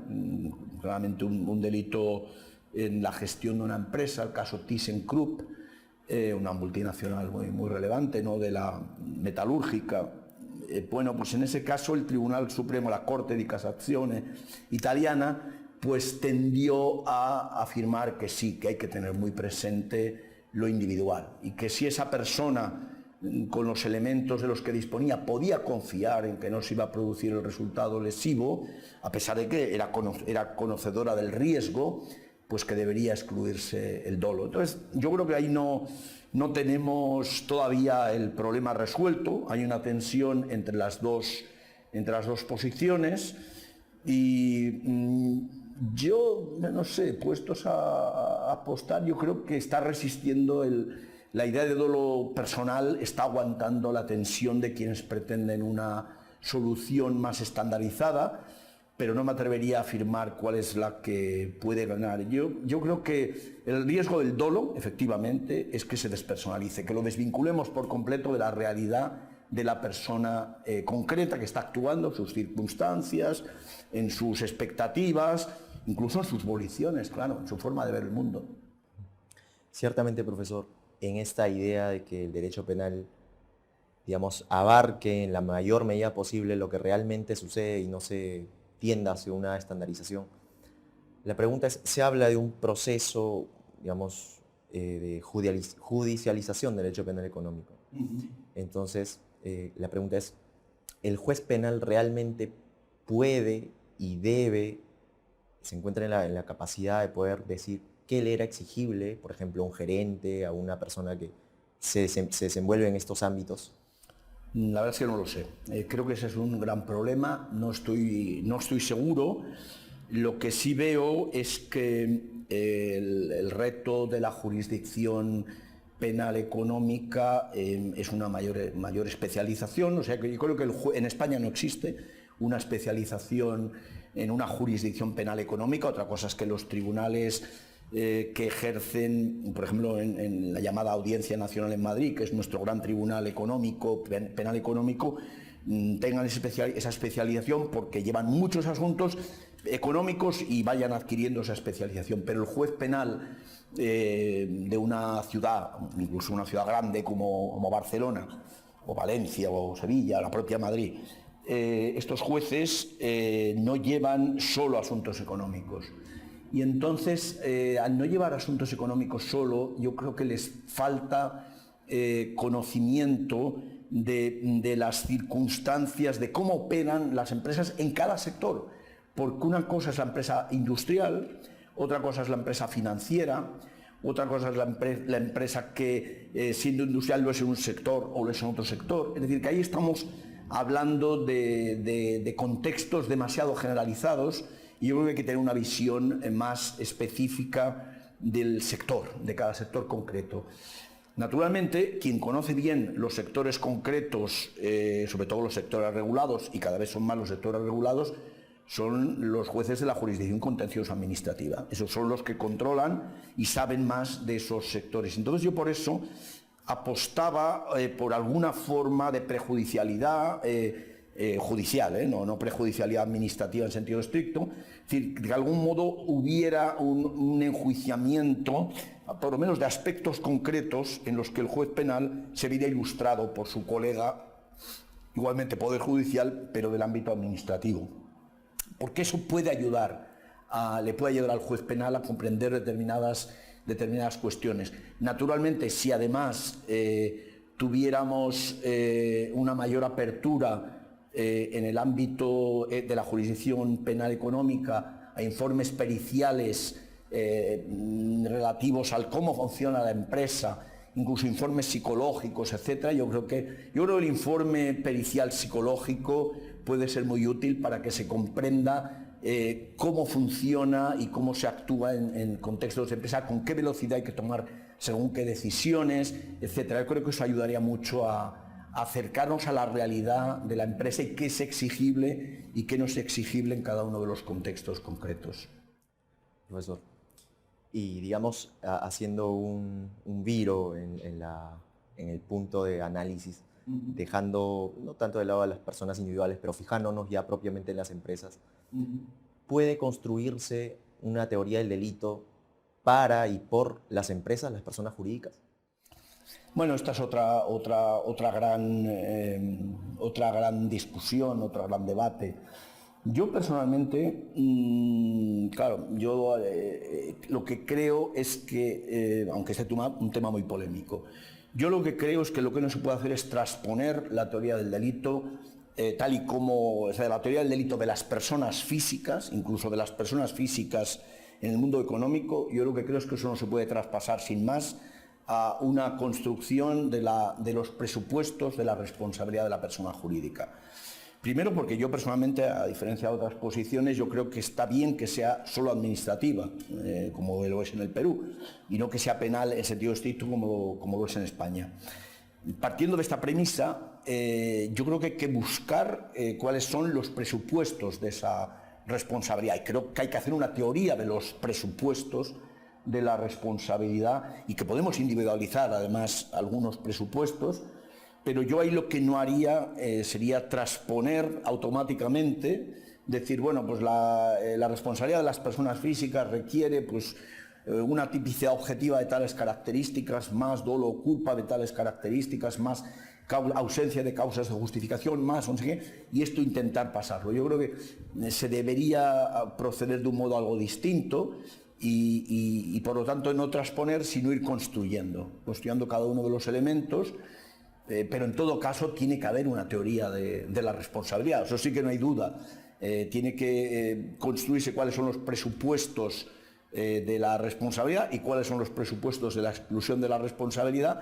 claramente un delito en la gestión de una empresa, el caso ThyssenKrupp, una multinacional muy relevante, ¿no?, de la metalúrgica. Bueno, pues en ese caso el Tribunal Supremo, la Corte di Cassazione italiana, pues tendió a afirmar que sí, que hay que tener muy presente lo individual y que si esa persona con los elementos de los que disponía podía confiar en que no se iba a producir el resultado lesivo, a pesar de que era conocedora del riesgo, pues que debería excluirse el dolo. Entonces yo creo que ahí no tenemos todavía el problema resuelto, hay una tensión entre las dos posiciones y yo, no sé, puestos a apostar, yo creo que está resistiendo la idea de dolo personal, está aguantando la tensión de quienes pretenden una solución más estandarizada, pero no me atrevería a afirmar cuál es la que puede ganar. Yo creo que el riesgo del dolo, efectivamente, es que se despersonalice, que lo desvinculemos por completo de la realidad de la persona concreta que está actuando, en sus circunstancias, en sus expectativas, incluso en sus voliciones, claro, en su forma de ver el mundo. Ciertamente, profesor, en esta idea de que el derecho penal, digamos, abarque en la mayor medida posible lo que realmente sucede y no se tienda hacia una estandarización, la pregunta es, se habla de un proceso, digamos, de judicialización del derecho penal económico. Entonces, la pregunta es, ¿el juez penal realmente puede y debe, se encuentra en la capacidad de poder decir qué le era exigible, por ejemplo, a un gerente, a una persona que se desenvuelve en estos ámbitos? La verdad es que no lo sé. Creo que ese es un gran problema, no estoy seguro. Lo que sí veo es que el reto de la jurisdicción penal económica es una mayor especialización, o sea que yo creo que en España no existe una especialización en una jurisdicción penal económica. Otra cosa es que los tribunales que ejercen, por ejemplo, en la llamada Audiencia Nacional en Madrid, que es nuestro gran tribunal económico, penal económico, tengan esa especialización porque llevan muchos asuntos económicos y vayan adquiriendo esa especialización. Pero el juez penal de una ciudad, incluso una ciudad grande como Barcelona, o Valencia, o Sevilla, o la propia Madrid, estos jueces no llevan solo asuntos económicos. Y entonces, al no llevar asuntos económicos solo, yo creo que les falta conocimiento de las circunstancias, de cómo operan las empresas en cada sector. Porque una cosa es la empresa industrial, otra cosa es la empresa financiera, otra cosa es la empresa que, siendo industrial, lo es en un sector o lo es en otro sector. Es decir, que ahí estamos hablando de contextos demasiado generalizados y yo creo que hay que tener una visión más específica del sector, de cada sector concreto. Naturalmente, quien conoce bien los sectores concretos, sobre todo los sectores regulados, y cada vez son más los sectores regulados, son los jueces de la jurisdicción contencioso administrativa. Esos son los que controlan y saben más de esos sectores. Entonces yo por eso apostaba por alguna forma de prejudicialidad judicial, no prejudicialidad administrativa en sentido estricto, es decir, que de algún modo hubiera un enjuiciamiento, por lo menos de aspectos concretos en los que el juez penal se viera ilustrado por su colega, igualmente Poder Judicial, pero del ámbito administrativo. Porque eso puede ayudar, le puede ayudar al juez penal a comprender determinadas cuestiones. Naturalmente, si además tuviéramos una mayor apertura en el ámbito de la jurisdicción penal económica a informes periciales relativos al cómo funciona la empresa, incluso informes psicológicos, etcétera. Yo creo que el informe pericial psicológico puede ser muy útil para que se comprenda cómo funciona y cómo se actúa en contextos de empresa, con qué velocidad hay que tomar según qué decisiones, etcétera. Yo creo que eso ayudaría mucho a acercarnos a la realidad de la empresa y qué es exigible y qué no es exigible en cada uno de los contextos concretos. Profesor, y digamos, haciendo un viro en el punto de análisis, dejando no tanto de lado a las personas individuales, pero fijándonos ya propiamente en las empresas, ¿puede construirse una teoría del delito para y por las empresas, las personas jurídicas? Bueno, esta es otra gran discusión, otro gran debate. Yo personalmente, claro, yo lo que creo es que, aunque sea un tema muy polémico, yo lo que creo es que lo que no se puede hacer es transponer la teoría del delito tal y como, o sea, la teoría del delito de las personas físicas, incluso de las personas físicas en el mundo económico. Yo lo que creo es que eso no se puede traspasar sin más a una construcción de los presupuestos de la responsabilidad de la persona jurídica. Primero porque yo personalmente, a diferencia de otras posiciones, yo creo que está bien que sea solo administrativa, como lo es en el Perú, y no que sea penal en sentido estricto como lo es en España. Partiendo de esta premisa, yo creo que hay que buscar cuáles son los presupuestos de esa responsabilidad, y creo que hay que hacer una teoría de los presupuestos de la responsabilidad y que podemos individualizar además algunos presupuestos, pero yo ahí lo que no haría sería transponer automáticamente, decir, bueno, pues la responsabilidad de las personas físicas requiere pues una tipicidad objetiva de tales características, más dolo o culpa de tales características, más ausencia de causas de justificación, más no sé qué, y esto intentar pasarlo. Yo creo que se debería proceder de un modo algo distinto y por lo tanto no transponer, sino ir construyendo cada uno de los elementos. Pero en todo caso tiene que haber una teoría de la responsabilidad, eso sí que no hay duda. Tiene que construirse cuáles son los presupuestos de la responsabilidad y cuáles son los presupuestos de la exclusión de la responsabilidad,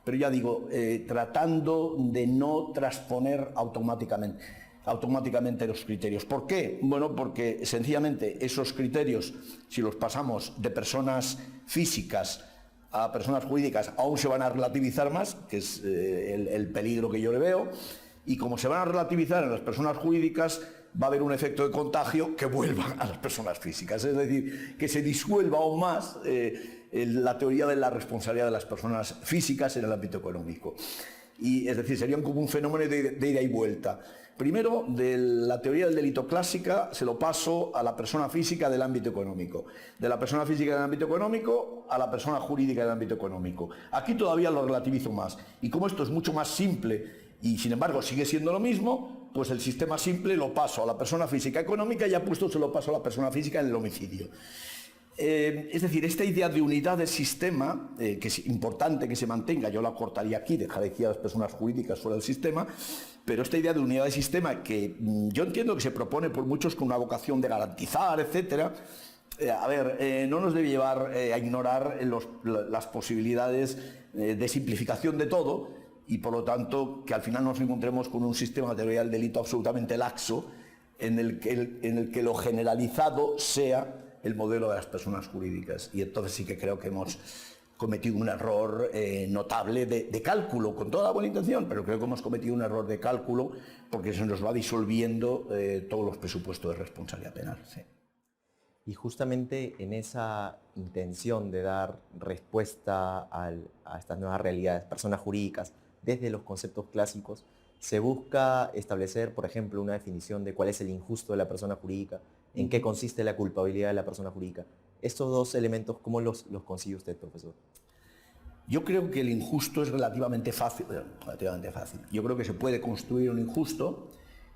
pero ya digo, tratando de no transponer automáticamente los criterios. ¿Por qué? Bueno, porque sencillamente esos criterios, si los pasamos de personas físicas a personas jurídicas, aún se van a relativizar más, que es el peligro que yo le veo, y como se van a relativizar en las personas jurídicas, va a haber un efecto de contagio que vuelva a las personas físicas, es decir, que se disuelva aún más la teoría de la responsabilidad de las personas físicas en el ámbito económico. Y, es decir, serían como un fenómeno de ida y vuelta. Primero, de la teoría del delito clásica se lo paso a la persona física del ámbito económico. De la persona física del ámbito económico a la persona jurídica del ámbito económico. Aquí todavía lo relativizo más. Y como esto es mucho más simple y sin embargo sigue siendo lo mismo, pues el sistema simple lo paso a la persona física económica y ya puesto se lo paso a la persona física en el homicidio. Es decir, esta idea de unidad del sistema, que es importante que se mantenga, yo la cortaría aquí, dejaría aquí a las personas jurídicas fuera del sistema, pero esta idea de unidad del sistema, que yo entiendo que se propone por muchos con una vocación de garantizar, etcétera, no nos debe llevar a ignorar las posibilidades de simplificación de todo y por lo tanto que al final nos encontremos con un sistema de teoría del delito absolutamente laxo en el que lo generalizado sea el modelo de las personas jurídicas, y entonces sí que creo que hemos cometido un error notable de cálculo, con toda la buena intención, pero creo que hemos cometido un error de cálculo porque se nos va disolviendo todos los presupuestos de responsabilidad penal. Sí. Y justamente en esa intención de dar respuesta a estas nuevas realidades, personas jurídicas, desde los conceptos clásicos, se busca establecer, por ejemplo, una definición de cuál es el injusto de la persona jurídica, en qué consiste la culpabilidad de la persona jurídica. Estos dos elementos, ¿cómo los consigue usted, profesor? Yo creo que el injusto es relativamente fácil. Yo creo que se puede construir un injusto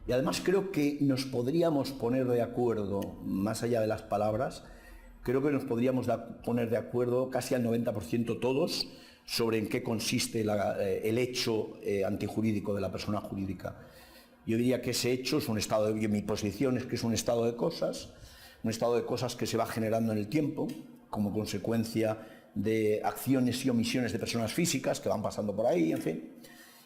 y además creo que nos podríamos poner de acuerdo, más allá de las palabras, creo que nos podríamos poner de acuerdo casi al 90% todos sobre en qué consiste el hecho antijurídico de la persona jurídica. Yo diría que ese hecho es un estado de... Mi posición es que es un estado de cosas que se va generando en el tiempo como consecuencia de acciones y omisiones de personas físicas que van pasando por ahí, en fin.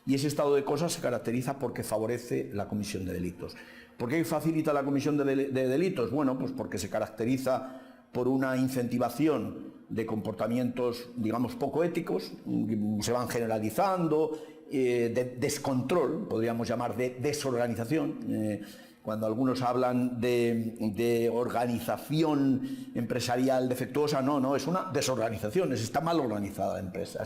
Y ese estado de cosas se caracteriza porque favorece la comisión de delitos. ¿Por qué facilita la comisión de delitos? Bueno, pues porque se caracteriza por una incentivación de comportamientos, digamos, poco éticos, se van generalizando, de descontrol, podríamos llamar de desorganización. Cuando algunos hablan de organización empresarial defectuosa, no, es una desorganización, está mal organizada la empresa.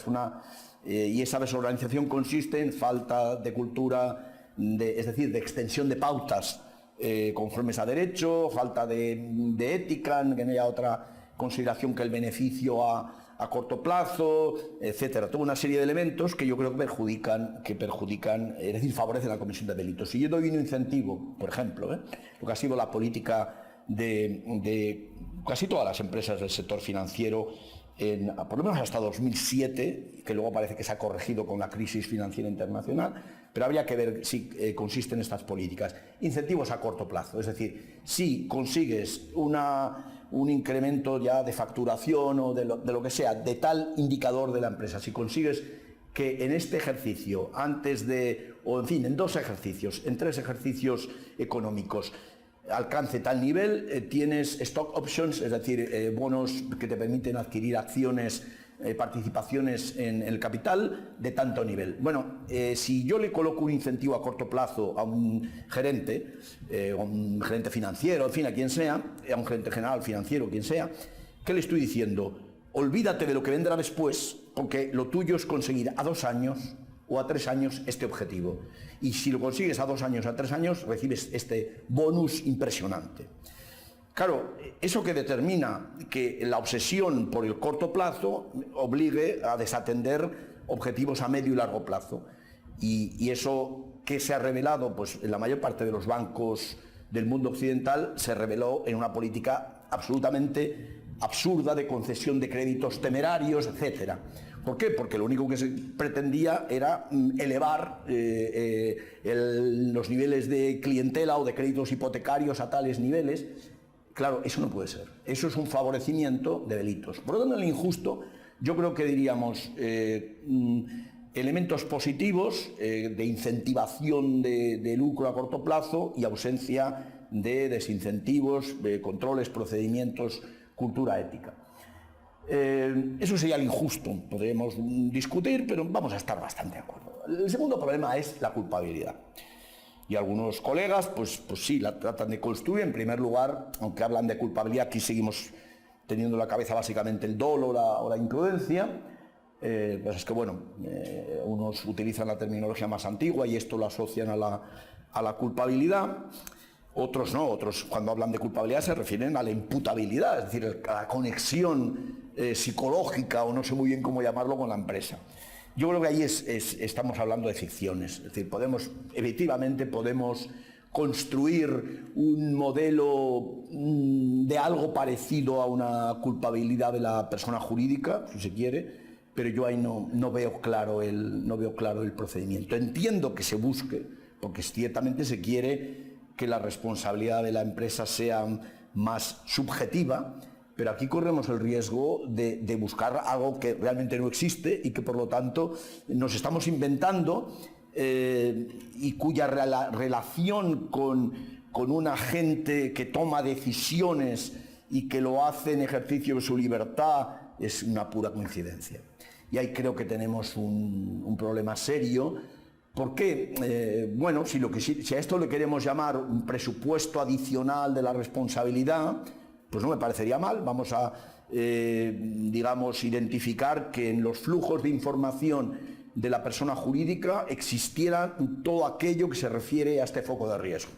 Y esa desorganización consiste en falta de cultura, es decir, de extensión de pautas conformes a derecho, falta de ética, que no haya otra consideración que el beneficio a corto plazo, etcétera. Toda una serie de elementos que yo creo que perjudican, es decir, favorecen la comisión de delitos. Si yo doy un incentivo, por ejemplo, lo que ha sido la política de casi todas las empresas del sector financiero, por lo menos hasta 2007, que luego parece que se ha corregido con la crisis financiera internacional, pero habría que ver si consisten estas políticas. Incentivos a corto plazo, es decir, si consigues un incremento ya de facturación o de lo que sea, de tal indicador de la empresa, si consigues que en este ejercicio, en 2 ejercicios, en 3 ejercicios económicos, alcance tal nivel, tienes stock options, es decir, bonos que te permiten adquirir acciones, participaciones en el capital de tanto nivel. Bueno, si yo le coloco un incentivo a corto plazo a un gerente financiero, en fin, a quien sea, a un gerente general financiero, quien sea, ¿qué le estoy diciendo? Olvídate de lo que vendrá después, porque lo tuyo es conseguir a 2 años o a 3 años este objetivo. Y si lo consigues a 2 años, a 3 años, recibes este bonus impresionante. Claro, eso que determina que la obsesión por el corto plazo obligue a desatender objetivos a medio y largo plazo. Y eso que se ha revelado, pues en la mayor parte de los bancos del mundo occidental, se reveló en una política absolutamente absurda de concesión de créditos temerarios, etcétera. ¿Por qué? Porque lo único que se pretendía era elevar los niveles de clientela o de créditos hipotecarios a tales niveles. Claro, eso no puede ser. Eso es un favorecimiento de delitos. Por lo tanto, en el injusto, yo creo que diríamos elementos positivos de incentivación de lucro a corto plazo y ausencia de desincentivos, de controles, procedimientos, cultura ética. Eso sería el injusto, podríamos discutir, pero vamos a estar bastante de acuerdo. El segundo problema es la culpabilidad. Y algunos colegas, pues sí, la tratan de construir. En primer lugar, aunque hablan de culpabilidad, aquí seguimos teniendo en la cabeza básicamente el dolo o la imprudencia. Pues es que, bueno, unos utilizan la terminología más antigua y esto lo asocian a la culpabilidad. Otros no, otros cuando hablan de culpabilidad se refieren a la imputabilidad, es decir, a la conexión psicológica o no sé muy bien cómo llamarlo con la empresa. Yo creo que ahí estamos hablando de ficciones, es decir, efectivamente podemos construir un modelo de algo parecido a una culpabilidad de la persona jurídica, si se quiere, pero yo ahí no veo claro el procedimiento. Entiendo que se busque, porque ciertamente se quiere que la responsabilidad de la empresa sea más subjetiva, pero aquí corremos el riesgo de buscar algo que realmente no existe y que por lo tanto nos estamos inventando y cuya relación con un agente que toma decisiones y que lo hace en ejercicio de su libertad es una pura coincidencia. Y ahí creo que tenemos un problema serio. ¿Por qué? Bueno, si a esto le queremos llamar un presupuesto adicional de la responsabilidad, pues no me parecería mal. Vamos a, digamos, identificar que en los flujos de información de la persona jurídica existiera todo aquello que se refiere a este foco de riesgo.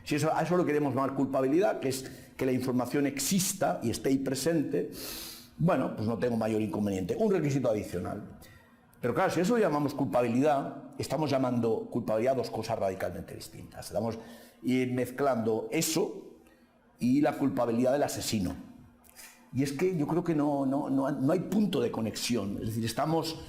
Si a eso lo queremos llamar culpabilidad, que es que la información exista y esté ahí presente, bueno, pues no tengo mayor inconveniente. Un requisito adicional. Pero claro, si eso lo llamamos culpabilidad, estamos llamando culpabilidad a 2 cosas radicalmente distintas. Estamos mezclando eso y la culpabilidad del asesino. Y es que yo creo que no hay punto de conexión. Es decir, estamos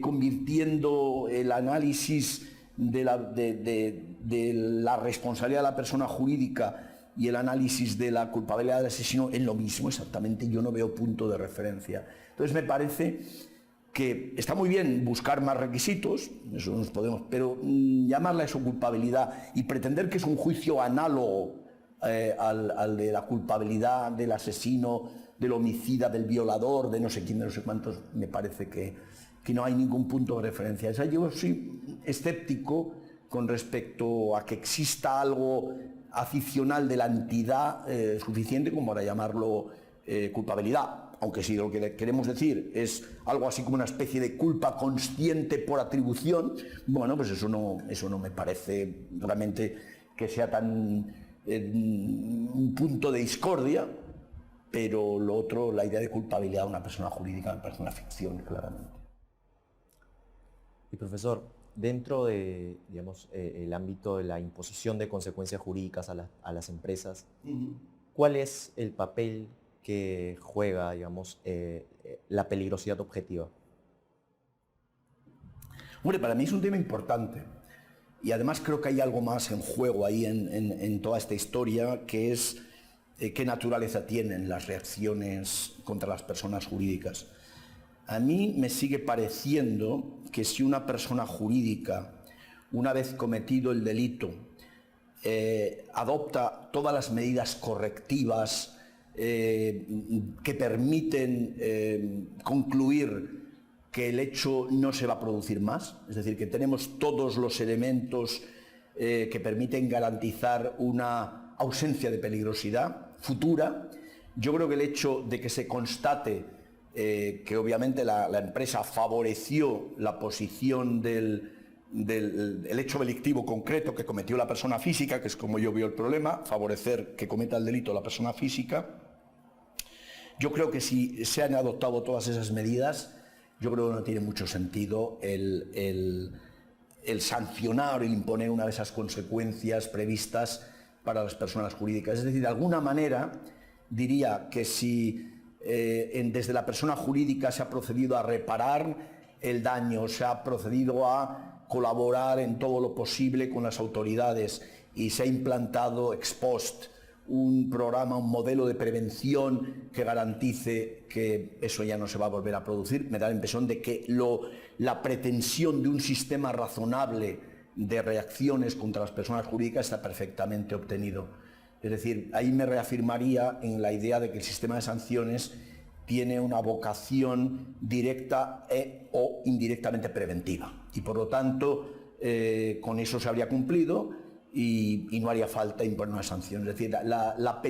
convirtiendo el análisis de la responsabilidad de la persona jurídica y el análisis de la culpabilidad del asesino en lo mismo exactamente. Yo no veo punto de referencia. Entonces me parece que está muy bien buscar más requisitos, eso nos podemos, pero llamarle a eso culpabilidad y pretender que es un juicio análogo al de la culpabilidad del asesino, del homicida, del violador, de no sé quién, de no sé cuántos, me parece que no hay ningún punto de referencia. O sea, yo soy escéptico con respecto a que exista algo aficional de la entidad suficiente como para llamarlo culpabilidad. Aunque si lo que queremos decir es algo así como una especie de culpa consciente por atribución, bueno, pues eso no me parece realmente que sea tan un punto de discordia, pero lo otro, la idea de culpabilidad de una persona jurídica me parece una ficción, claramente. Y profesor, dentro de, digamos, el ámbito de la imposición de consecuencias jurídicas a las empresas, ¿cuál es el papel que juega, digamos, la peligrosidad objetiva? Hombre, para mí es un tema importante y además creo que hay algo más en juego ahí en toda esta historia, que es qué naturaleza tienen las reacciones contra las personas jurídicas. A mí me sigue pareciendo que si una persona jurídica, una vez cometido el delito, adopta todas las medidas correctivas que permiten concluir que el hecho no se va a producir más, es decir, que tenemos todos los elementos que permiten garantizar una ausencia de peligrosidad futura. Yo creo que el hecho de que se constate que obviamente la empresa favoreció la posición del hecho delictivo concreto que cometió la persona física, que es como yo veo el problema, favorecer que cometa el delito la persona física. Yo creo que si se han adoptado todas esas medidas, yo creo que no tiene mucho sentido el sancionar o el imponer una de esas consecuencias previstas para las personas jurídicas. Es decir, de alguna manera diría que si desde la persona jurídica se ha procedido a reparar el daño, se ha procedido a colaborar en todo lo posible con las autoridades y se ha implantado ex post un programa, un modelo de prevención que garantice que eso ya no se va a volver a producir, me da la impresión de que la pretensión de un sistema razonable de reacciones contra las personas jurídicas está perfectamente obtenido. Es decir, ahí me reafirmaría en la idea de que el sistema de sanciones tiene una vocación directa o indirectamente preventiva y por lo tanto con eso se habría cumplido y no haría falta imponer una sanción. Es decir, la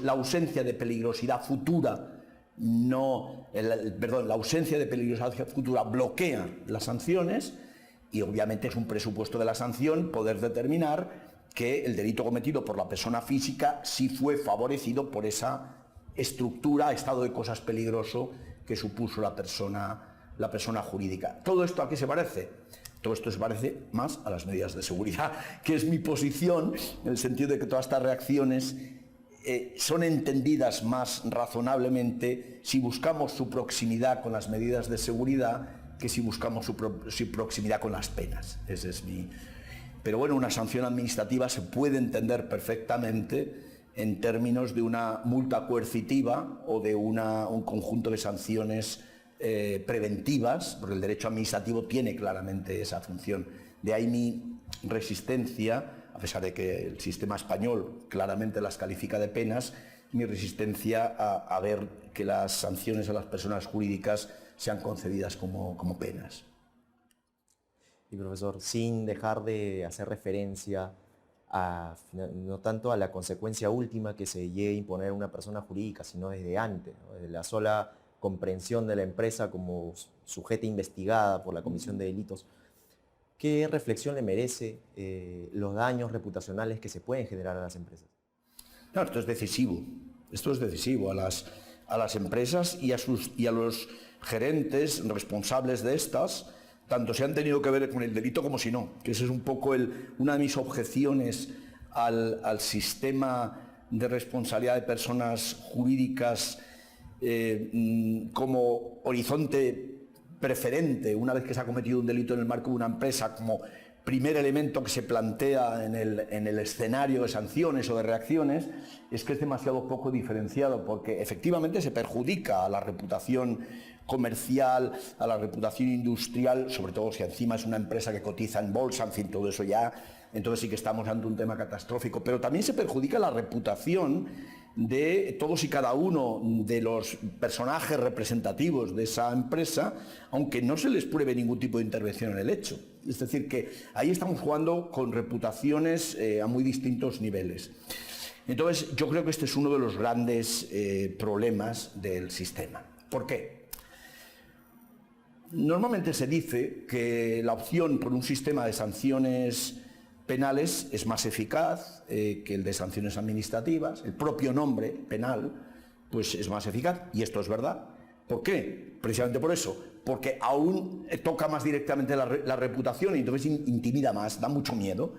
ausencia de peligrosidad futura la ausencia de peligrosidad futura bloquea las sanciones y obviamente es un presupuesto de la sanción poder determinar que el delito cometido por la persona física sí fue favorecido por esa estructura, estado de cosas peligroso que supuso la persona jurídica. ¿Todo esto a qué se parece? Todo esto se parece más a las medidas de seguridad, que es mi posición, en el sentido de que todas estas reacciones son entendidas más razonablemente si buscamos su proximidad con las medidas de seguridad que si buscamos su proximidad con las penas. Ese es mi... Pero bueno, una sanción administrativa se puede entender perfectamente en términos de una multa coercitiva o de un conjunto de sanciones preventivas, porque el derecho administrativo tiene claramente esa función. De ahí mi resistencia, a pesar de que el sistema español claramente las califica de penas, mi resistencia a ver que las sanciones a las personas jurídicas sean concebidas como penas. Y profesor, sin dejar de hacer referencia no tanto a la consecuencia última que se llegue a imponer a una persona jurídica, sino desde antes, ¿no? Desde la sola comprensión de la empresa como sujeta investigada por la comisión de delitos, ¿qué reflexión le merece los daños reputacionales que se pueden generar a las empresas? No, esto es decisivo. Esto es decisivo a las empresas y a los gerentes responsables de estas, tanto si han tenido que ver con el delito como si no, que esa es un poco una de mis objeciones al sistema de responsabilidad de personas jurídicas como horizonte preferente una vez que se ha cometido un delito en el marco de una empresa como primer elemento que se plantea en el escenario de sanciones o de reacciones, es que es demasiado poco diferenciado, porque efectivamente se perjudica a la reputación comercial, a la reputación industrial, sobre todo si encima es una empresa que cotiza en bolsa, en fin, todo eso ya, entonces sí que estamos ante un tema catastrófico, pero también se perjudica la reputación de todos y cada uno de los personajes representativos de esa empresa, aunque no se les pruebe ningún tipo de intervención en el hecho. Es decir, que ahí estamos jugando con reputaciones a muy distintos niveles. Entonces, yo creo que este es uno de los grandes problemas del sistema. ¿Por qué? Normalmente se dice que la opción por un sistema de sanciones penales es más eficaz que el de sanciones administrativas. El propio nombre penal pues es más eficaz, y esto es verdad. ¿Por qué? Precisamente por eso, porque aún toca más directamente la reputación y entonces intimida más, da mucho miedo,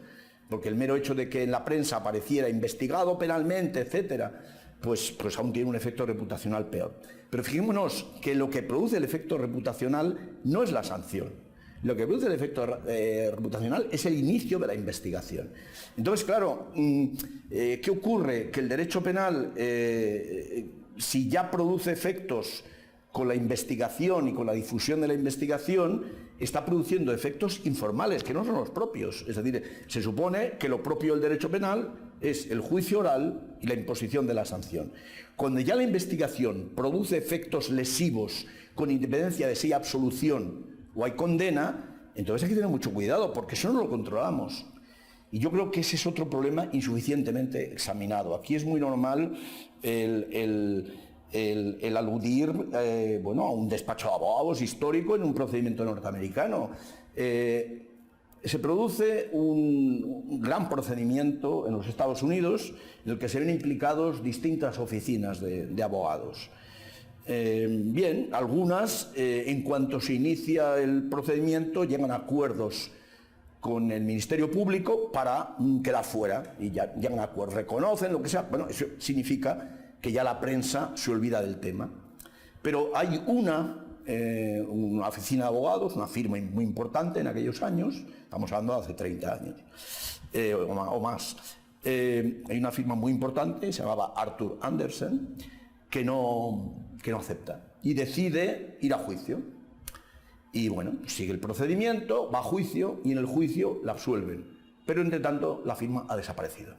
porque el mero hecho de que en la prensa apareciera investigado penalmente, etcétera, pues aún tiene un efecto reputacional peor. Pero fijémonos que lo que produce el efecto reputacional no es la sanción. Lo que produce el efecto reputacional es el inicio de la investigación. Entonces, claro, ¿qué ocurre? Que el derecho penal, si ya produce efectos con la investigación y con la difusión de la investigación, está produciendo efectos informales, que no son los propios. Es decir, se supone que lo propio del derecho penal es el juicio oral y la imposición de la sanción. Cuando ya la investigación produce efectos lesivos, con independencia de si hay absolución o hay condena, entonces hay que tener mucho cuidado, porque eso no lo controlamos. Y yo creo que ese es otro problema insuficientemente examinado. Aquí es muy normal el aludir a un despacho de abogados histórico en un procedimiento norteamericano. Se produce un gran procedimiento en los Estados Unidos en el que se ven implicados distintas oficinas de abogados. Bien, algunas, en cuanto se inicia el procedimiento, llegan a acuerdos con el Ministerio Público para quedar fuera, y ya llegan a acuerdos, reconocen lo que sea. Bueno, eso significa que ya la prensa se olvida del tema. Pero hay una oficina de abogados, una firma muy importante en aquellos años, estamos hablando de hace 30 años o más, hay una firma muy importante, se llamaba Arthur Andersen, que no acepta y decide ir a juicio. Y bueno, sigue el procedimiento, va a juicio y en el juicio la absuelven. Pero entre tanto la firma ha desaparecido.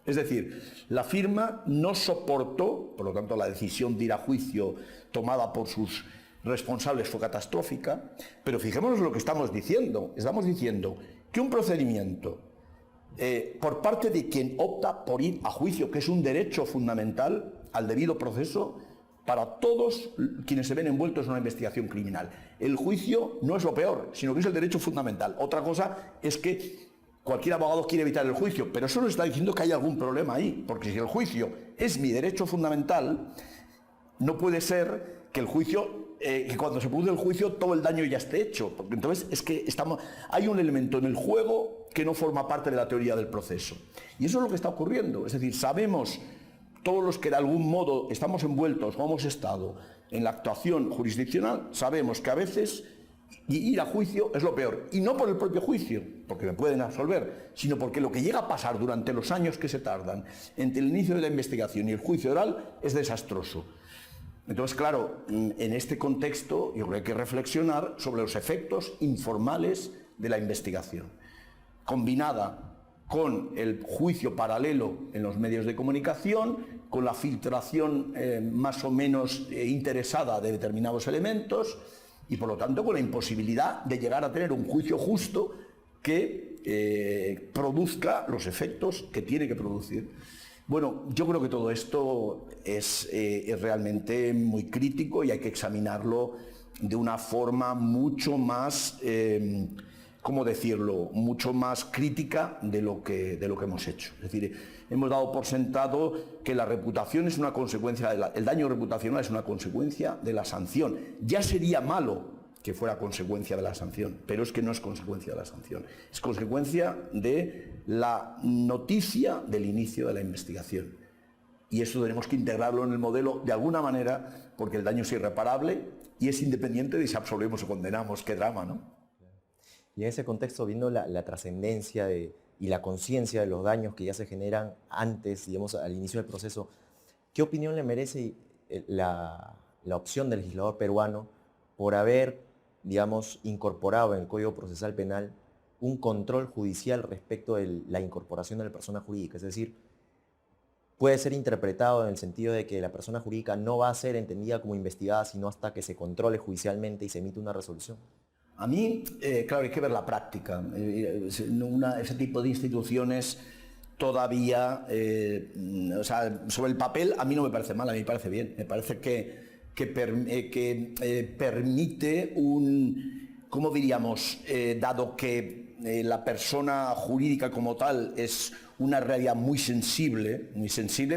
Es decir, la firma no soportó, por lo tanto la decisión de ir a juicio tomada por sus responsables fue catastrófica, pero fijémonos en lo que estamos diciendo. Estamos diciendo que un procedimiento por parte de quien opta por ir a juicio, que es un derecho fundamental al debido proceso para todos quienes se ven envueltos en una investigación criminal. El juicio no es lo peor, sino que es el derecho fundamental. Otra cosa es que cualquier abogado quiere evitar el juicio, pero eso nos está diciendo que hay algún problema ahí, porque si el juicio es mi derecho fundamental, no puede ser que el juicio, que cuando se produce el juicio todo el daño ya esté hecho, porque entonces es que hay un elemento en el juego que no forma parte de la teoría del proceso. Y eso es lo que está ocurriendo, es decir, sabemos todos los que de algún modo estamos envueltos o hemos estado en la actuación jurisdiccional, sabemos que a veces ir a juicio es lo peor. Y no por el propio juicio, porque me pueden absolver, sino porque lo que llega a pasar durante los años que se tardan entre el inicio de la investigación y el juicio oral es desastroso. Entonces, claro, en este contexto yo creo que hay que reflexionar sobre los efectos informales de la investigación, combinada con el juicio paralelo en los medios de comunicación, con la filtración más o menos interesada de determinados elementos y por lo tanto con la imposibilidad de llegar a tener un juicio justo que produzca los efectos que tiene que producir. Bueno, yo creo que todo esto es realmente muy crítico y hay que examinarlo de una forma mucho más ¿cómo decirlo?, mucho más crítica de lo que hemos hecho. Es decir, hemos dado por sentado que la reputación es una consecuencia, el daño reputacional es una consecuencia de la sanción. Ya sería malo que fuera consecuencia de la sanción, pero es que no es consecuencia de la sanción, es consecuencia de la noticia del inicio de la investigación. Y eso tenemos que integrarlo en el modelo de alguna manera, porque el daño es irreparable y es independiente de si absolvemos o condenamos. ¡Qué drama!, ¿no? Y en ese contexto, viendo la trascendencia y la conciencia de los daños que ya se generan antes, digamos, al inicio del proceso, ¿qué opinión le merece la opción del legislador peruano por haber, digamos, incorporado en el Código Procesal Penal un control judicial respecto de la incorporación de la persona jurídica? Es decir, puede ser interpretado en el sentido de que la persona jurídica no va a ser entendida como investigada sino hasta que se controle judicialmente y se emite una resolución. A mí, claro, hay que ver la práctica. Ese tipo de instituciones todavía, o sea, sobre el papel a mí no me parece mal, a mí me parece bien. Me parece que permite ¿cómo diríamos? Dado que la persona jurídica como tal es una realidad muy sensible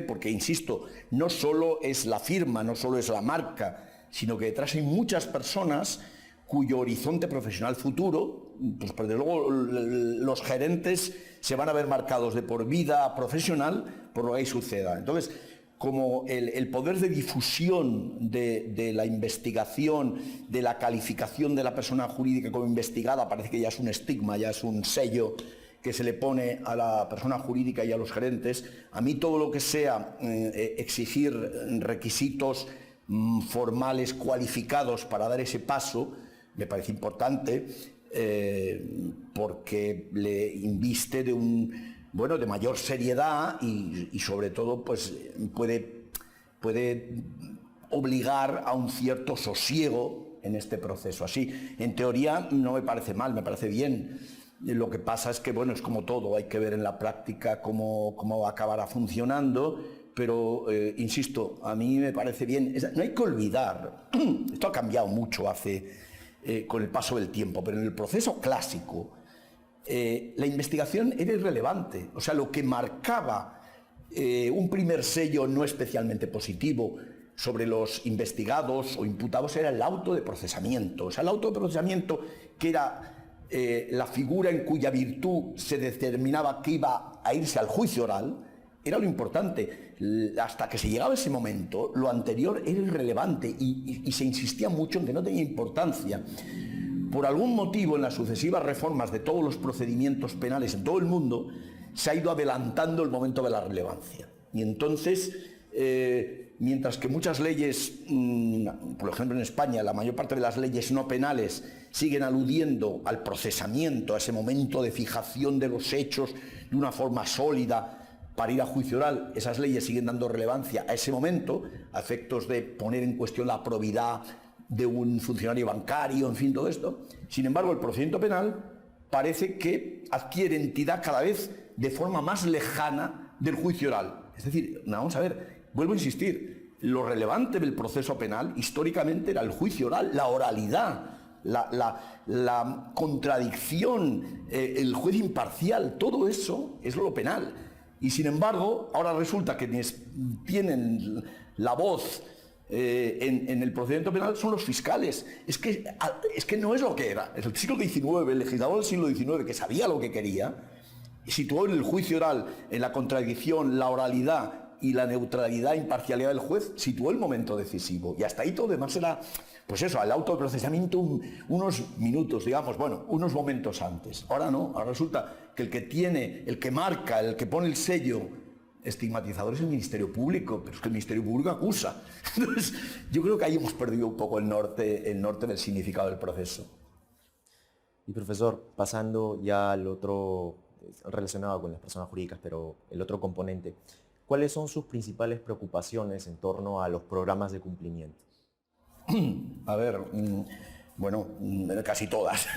porque, insisto, no solo es la firma, no solo es la marca, sino que detrás hay muchas personas cuyo horizonte profesional futuro, pues desde luego los gerentes se van a ver marcados de por vida profesional por lo que ahí suceda. Entonces, como el poder de difusión de la investigación, de la calificación de la persona jurídica como investigada, parece que ya es un estigma, ya es un sello que se le pone a la persona jurídica y a los gerentes, a mí todo lo que sea exigir requisitos formales, cualificados para dar ese paso, me parece importante, porque le inviste de mayor seriedad y sobre todo pues puede obligar a un cierto sosiego en este proceso. Así, en teoría no me parece mal, me parece bien. Lo que pasa es que, bueno, es como todo, hay que ver en la práctica cómo acabará funcionando, pero, insisto, a mí me parece bien. No hay que olvidar, esto ha cambiado mucho con el paso del tiempo, pero en el proceso clásico la investigación era irrelevante. O sea, lo que marcaba un primer sello no especialmente positivo sobre los investigados o imputados era el auto de procesamiento. O sea, el auto de procesamiento, que era la figura en cuya virtud se determinaba que iba a irse al juicio oral, era lo importante. Hasta que se llegaba ese momento, lo anterior era irrelevante y se insistía mucho en que no tenía importancia. Por algún motivo, en las sucesivas reformas de todos los procedimientos penales en todo el mundo, se ha ido adelantando el momento de la relevancia. Y entonces, mientras que muchas leyes, por ejemplo en España, la mayor parte de las leyes no penales siguen aludiendo al procesamiento, a ese momento de fijación de los hechos de una forma sólida para ir a juicio oral, esas leyes siguen dando relevancia a ese momento, a efectos de poner en cuestión la probidad de un funcionario bancario, en fin, todo esto. Sin embargo, el procedimiento penal parece que adquiere entidad cada vez de forma más lejana del juicio oral. Es decir, vamos a ver, vuelvo a insistir, lo relevante del proceso penal históricamente era el juicio oral, la oralidad, la contradicción, el juez imparcial, todo eso es lo penal. Y sin embargo, ahora resulta que tienen la voz en el procedimiento penal son los fiscales. Es que no es lo que era. El siglo XIX, el legislador del siglo XIX, que sabía lo que quería, situó en el juicio oral, en la contradicción, la oralidad y la neutralidad e imparcialidad del juez, situó el momento decisivo. Y hasta ahí todo demás era, pues eso, el autoprocesamiento unos minutos, digamos, bueno, unos momentos antes. Ahora no, ahora resulta que el que marca, el que pone el sello estigmatizador es el Ministerio Público, pero es que el Ministerio Público acusa. Entonces, yo creo que ahí hemos perdido un poco el norte del significado del proceso. Y profesor, pasando ya al otro, relacionado con las personas jurídicas, pero el otro componente, ¿cuáles son sus principales preocupaciones en torno a los programas de cumplimiento? A ver, bueno, casi todas.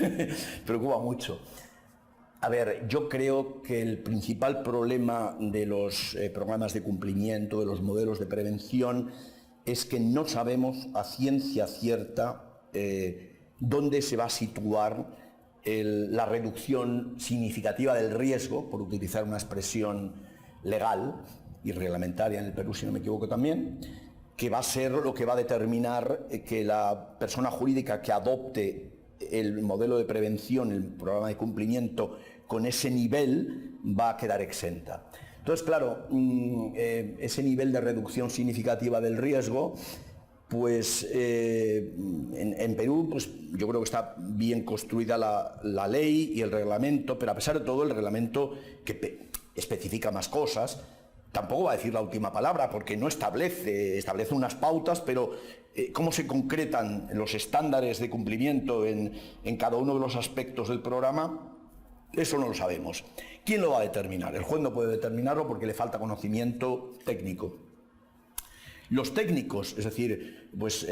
Preocupa mucho. A ver, yo creo que el principal problema de los programas de cumplimiento, de los modelos de prevención, es que no sabemos a ciencia cierta dónde se va a situar la reducción significativa del riesgo, por utilizar una expresión legal y reglamentaria en el Perú, si no me equivoco también, que va a ser lo que va a determinar que la persona jurídica que adopte el modelo de prevención, el programa de cumplimiento, con ese nivel va a quedar exenta. Entonces, claro, ese nivel de reducción significativa del riesgo Pues en Perú, pues yo creo que está bien construida la ley y el reglamento, pero a pesar de todo el reglamento que especifica más cosas, tampoco va a decir la última palabra porque no establece unas pautas, pero cómo se concretan los estándares de cumplimiento en cada uno de los aspectos del programa, eso no lo sabemos. ¿Quién lo va a determinar? El juez no puede determinarlo porque le falta conocimiento técnico. Los técnicos, es decir, pues,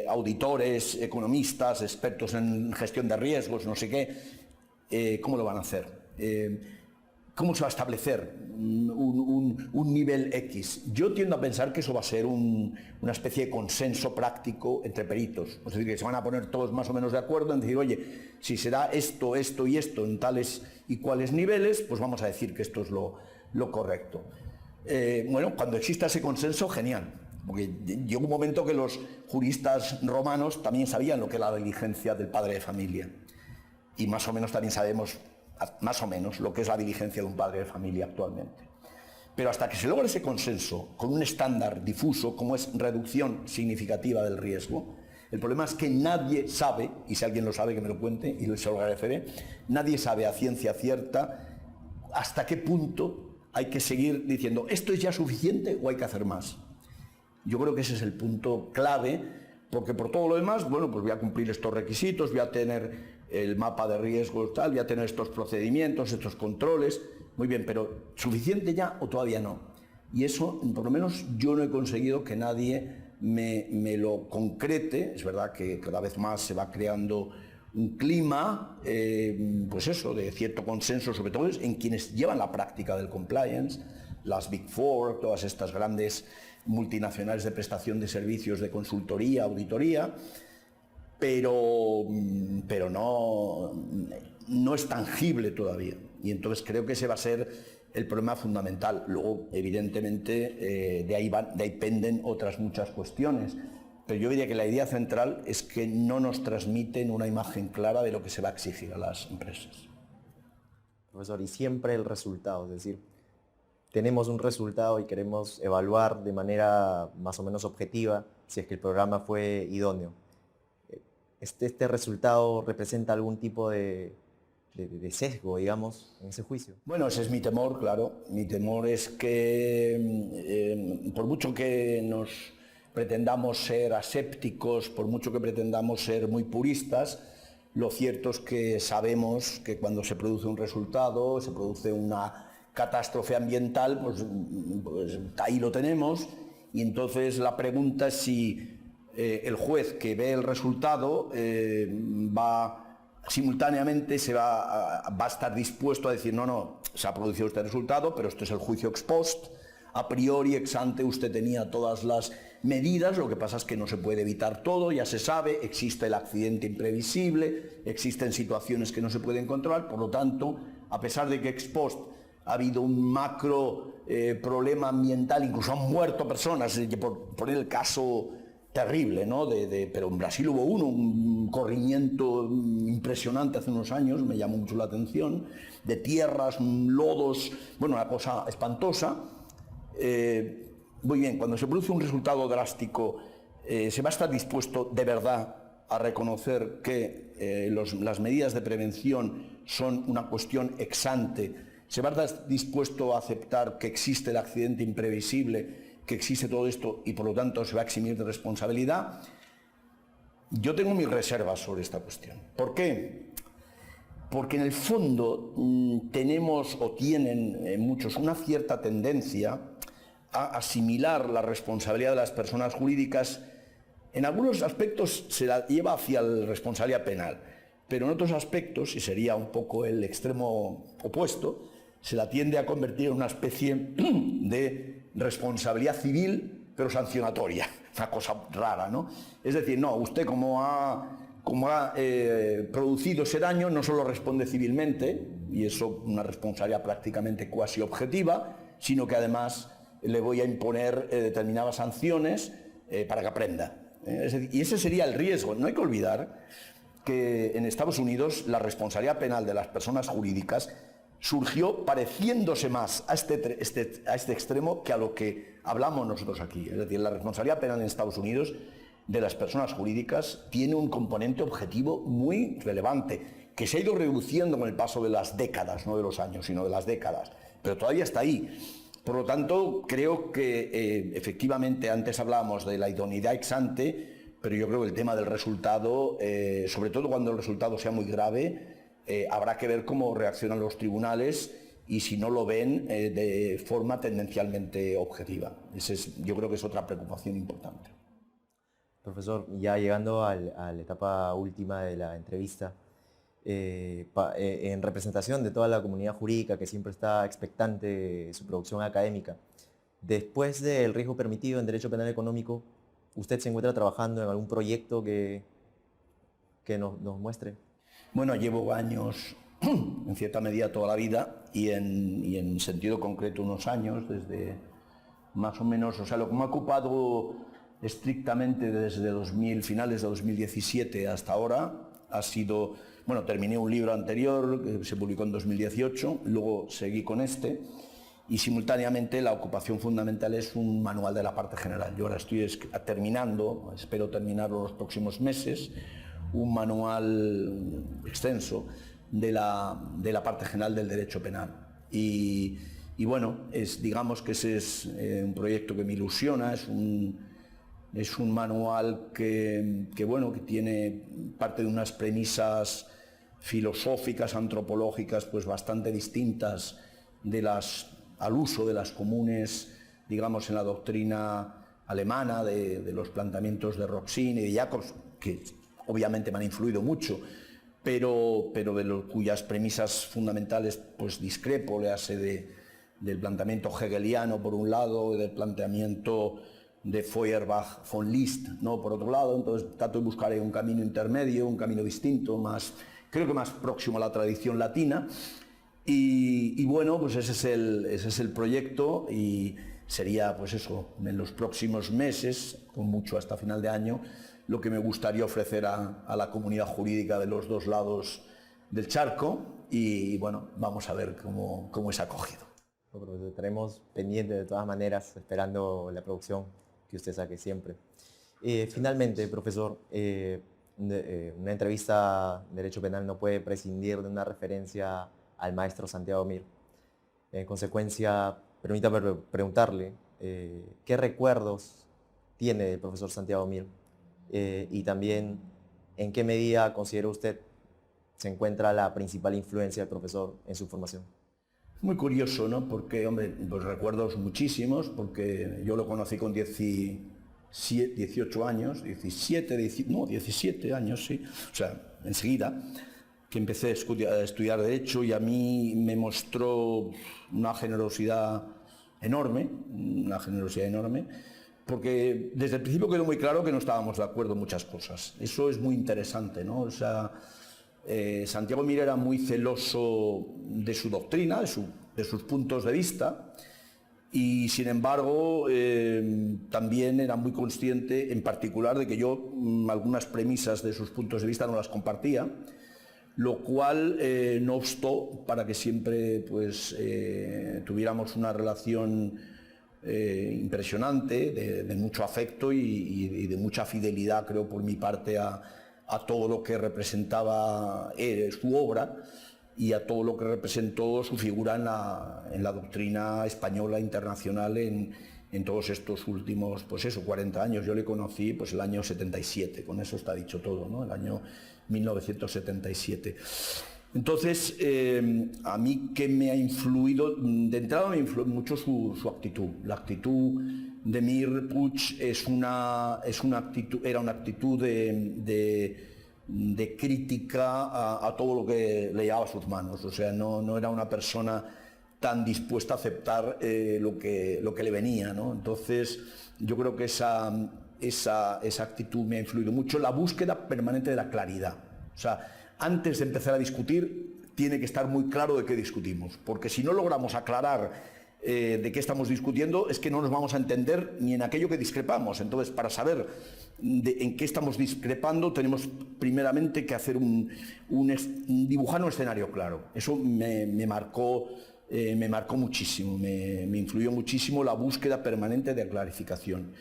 auditores, economistas, expertos en gestión de riesgos, no sé qué, ¿cómo lo van a hacer? ¿Cómo se va a establecer un nivel X? Yo tiendo a pensar que eso va a ser una especie de consenso práctico entre peritos. Es decir, que se van a poner todos más o menos de acuerdo en decir, oye, si será esto, esto y esto en tales y cuales niveles, pues vamos a decir que esto es lo correcto. Bueno, cuando exista ese consenso, genial. Porque llegó un momento que los juristas romanos también sabían lo que era la diligencia del padre de familia. Y más o menos también sabemos, más o menos, lo que es la diligencia de un padre de familia actualmente. Pero hasta que se logre ese consenso con un estándar difuso, como es reducción significativa del riesgo, el problema es que nadie sabe, y si alguien lo sabe que me lo cuente y se lo agradeceré, nadie sabe a ciencia cierta hasta qué punto hay que seguir diciendo esto es ya suficiente o hay que hacer más. Yo creo que ese es el punto clave, porque por todo lo demás, bueno, pues voy a cumplir estos requisitos, voy a tener el mapa de riesgos, tal, voy a tener estos procedimientos, estos controles, muy bien, pero ¿suficiente ya o todavía no? Y eso, por lo menos, yo no he conseguido que nadie me lo concrete. Es verdad que cada vez más se va creando un clima, pues eso, de cierto consenso, sobre todo en quienes llevan la práctica del compliance, las Big Four, todas estas grandes multinacionales de prestación de servicios de consultoría, auditoría, pero no es tangible todavía. Y entonces creo que ese va a ser el problema fundamental. Luego, evidentemente, de ahí penden otras muchas cuestiones. Pero yo diría que la idea central es que no nos transmiten una imagen clara de lo que se va a exigir a las empresas. Profesor, y siempre el resultado, es decir, tenemos un resultado y queremos evaluar de manera más o menos objetiva si es que el programa fue idóneo. ¿Este resultado representa algún tipo de sesgo, digamos, en ese juicio? Bueno, ese es mi temor, claro. Mi temor es que, por mucho que nos pretendamos ser asépticos, por mucho que pretendamos ser muy puristas, lo cierto es que sabemos que cuando se produce un resultado, se produce una catástrofe ambiental, pues ahí lo tenemos, y entonces la pregunta es si el juez que ve el resultado simultáneamente va a estar dispuesto a decir no, se ha producido este resultado, pero esto es el juicio ex post, a priori, ex ante, usted tenía todas las medidas, lo que pasa es que no se puede evitar todo, ya se sabe, existe el accidente imprevisible, existen situaciones que no se pueden controlar, por lo tanto, a pesar de que ex post ha habido un macro problema ambiental, incluso han muerto personas, por poner el caso terrible, ¿no? Pero en Brasil hubo un corrimiento impresionante hace unos años, me llamó mucho la atención, de tierras, lodos, bueno, una cosa espantosa. Muy bien, cuando se produce un resultado drástico, se va a estar dispuesto de verdad a reconocer que las medidas de prevención son una cuestión ex ante. ¿Se va a estar dispuesto a aceptar que existe el accidente imprevisible, que existe todo esto y por lo tanto se va a eximir de responsabilidad? Yo tengo mis reservas sobre esta cuestión. ¿Por qué? Porque en el fondo tenemos o tienen muchos una cierta tendencia a asimilar la responsabilidad de las personas jurídicas. En algunos aspectos se la lleva hacia la responsabilidad penal, pero en otros aspectos, y sería un poco el extremo opuesto, se la tiende a convertir en una especie de responsabilidad civil, pero sancionatoria. Una cosa rara, ¿no? Es decir, no, usted como ha producido ese daño, no solo responde civilmente, y eso una responsabilidad prácticamente cuasi objetiva, sino que además le voy a imponer determinadas sanciones para que aprenda. Es decir, y ese sería el riesgo. No hay que olvidar que en Estados Unidos la responsabilidad penal de las personas jurídicas surgió pareciéndose más a este extremo que a lo que hablamos nosotros aquí. Es decir, la responsabilidad penal en Estados Unidos de las personas jurídicas tiene un componente objetivo muy relevante, que se ha ido reduciendo con el paso de las décadas, no de los años, sino de las décadas, pero todavía está ahí. Por lo tanto, creo que efectivamente antes hablábamos de la idoneidad ex ante, pero yo creo que el tema del resultado, sobre todo cuando el resultado sea muy grave, habrá que ver cómo reaccionan los tribunales y si no lo ven de forma tendencialmente objetiva. Yo creo que es otra preocupación importante. Profesor, ya llegando a la etapa última de la entrevista, en representación de toda la comunidad jurídica que siempre está expectante de su producción académica, después del riesgo permitido en Derecho Penal Económico, ¿usted se encuentra trabajando en algún proyecto que nos muestre? Bueno, llevo años, en cierta medida toda la vida, y en sentido concreto unos años, desde más o menos, o sea, lo que me ha ocupado estrictamente desde finales de 2017 hasta ahora ha sido, bueno, terminé un libro anterior que se publicó en 2018, luego seguí con este, y simultáneamente la ocupación fundamental es un manual de la parte general. Yo ahora estoy terminando, espero terminarlo los próximos meses, un manual extenso de la parte general del derecho penal. Y bueno, digamos que ese es un proyecto que me ilusiona, es un manual que tiene parte de unas premisas filosóficas, antropológicas, pues bastante distintas al uso de las comunes, digamos, en la doctrina alemana, de los planteamientos de Roxin y de Jacobs, que obviamente me han influido mucho, pero cuyas premisas fundamentales pues discrepo, le hace del planteamiento hegeliano por un lado y del planteamiento de Feuerbach von List, ¿no?, por otro lado. Entonces trato de buscar un camino intermedio, un camino distinto, creo que más próximo a la tradición latina. Y bueno, pues ese es el proyecto, y sería pues eso, en los próximos meses, con mucho hasta final de año, lo que me gustaría ofrecer a la comunidad jurídica de los dos lados del charco, y bueno, vamos a ver cómo es acogido. Bueno, pues estaremos pendientes de todas maneras, esperando la producción que usted saque siempre. Finalmente, profesor, una entrevista de Derecho Penal no puede prescindir de una referencia al maestro Santiago Mir. En consecuencia, permítame preguntarle, ¿qué recuerdos tiene del profesor Santiago Mir? Y también, ¿en qué medida considera usted se encuentra la principal influencia del profesor en su formación? Muy curioso, ¿no? Porque, hombre, pues recuerdos muchísimos, porque yo lo conocí con 18 años, 17 años, sí, o sea, enseguida, que empecé a estudiar Derecho, y a mí me mostró una generosidad enorme, porque desde el principio quedó muy claro que no estábamos de acuerdo en muchas cosas. Eso es muy interesante, ¿no? O sea, Santiago Mir era muy celoso de su doctrina, de sus puntos de vista, y sin embargo también era muy consciente en particular de que yo algunas premisas de sus puntos de vista no las compartía, lo cual no obstó para que siempre pues, tuviéramos una relación impresionante, de mucho afecto y de mucha fidelidad, creo, por mi parte a todo lo que representaba su obra y a todo lo que representó su figura en la doctrina española internacional en todos estos últimos, pues eso, 40 años. Yo le conocí pues el año 77, con eso está dicho todo, ¿no? El año 1977. Entonces, a mí que me ha influido, de entrada me influyó mucho su actitud. La actitud de Mir Puig era una actitud de crítica a todo lo que le llegaba a sus manos. O sea, no era una persona tan dispuesta a aceptar lo que le venía, ¿no? Entonces, yo creo que esa actitud me ha influido mucho. La búsqueda permanente de la claridad. O sea, antes de empezar a discutir, tiene que estar muy claro de qué discutimos, porque si no logramos aclarar de qué estamos discutiendo, es que no nos vamos a entender ni en aquello que discrepamos. Entonces, para saber en qué estamos discrepando, tenemos primeramente que hacer dibujar un escenario claro. Eso me marcó muchísimo, me influyó muchísimo la búsqueda permanente de clarificación.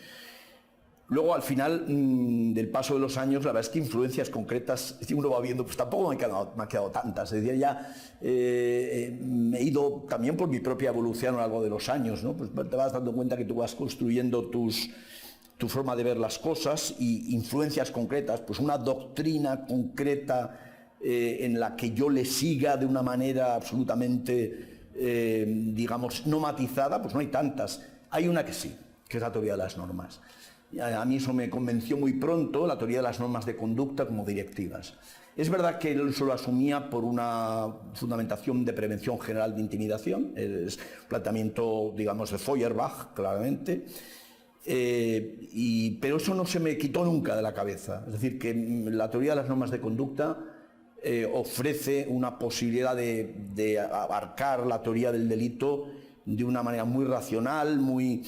Luego, al final del paso de los años, la verdad es que influencias concretas, si uno va viendo, pues tampoco me ha quedado tantas. Es decir, ya me he ido también por mi propia evolución a lo largo de los años, ¿no? Pues te vas dando cuenta que tú vas construyendo tu forma de ver las cosas y influencias concretas, pues una doctrina concreta en la que yo le siga de una manera absolutamente, digamos, no matizada, pues no hay tantas. Hay una que sí, que es la teoría de las normas. A mí eso me convenció muy pronto, la teoría de las normas de conducta como directivas. Es verdad que él se lo asumía por una fundamentación de prevención general de intimidación, es un planteamiento, digamos, de Feuerbach, claramente, pero eso no se me quitó nunca de la cabeza. Es decir, que la teoría de las normas de conducta ofrece una posibilidad de abarcar la teoría del delito de una manera muy racional, muy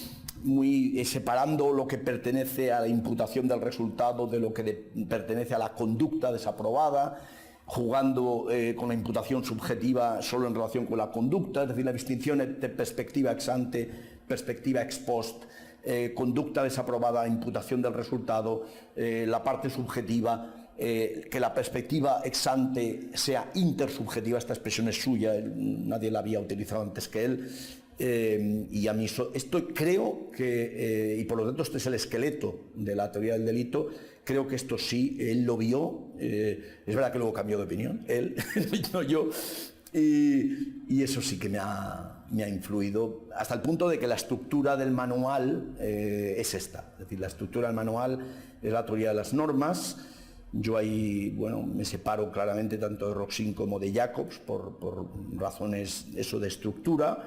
separando lo que pertenece a la imputación del resultado de lo que pertenece a la conducta desaprobada, jugando con la imputación subjetiva solo en relación con la conducta, es decir, la distinción entre perspectiva ex ante, perspectiva ex post, conducta desaprobada, imputación del resultado, la parte subjetiva, que la perspectiva ex ante sea intersubjetiva, esta expresión es suya, nadie la había utilizado antes que él. Y a mí esto creo que, y por lo tanto este es el esqueleto de la teoría del delito, creo que esto sí, él lo vio, es verdad que luego cambió de opinión, él, no yo, y eso sí que me ha influido, hasta el punto de que la estructura del manual es esta, es decir, la estructura del manual es la teoría de las normas. Yo ahí, bueno, me separo claramente tanto de Roxin como de Jacobs por razones eso de estructura.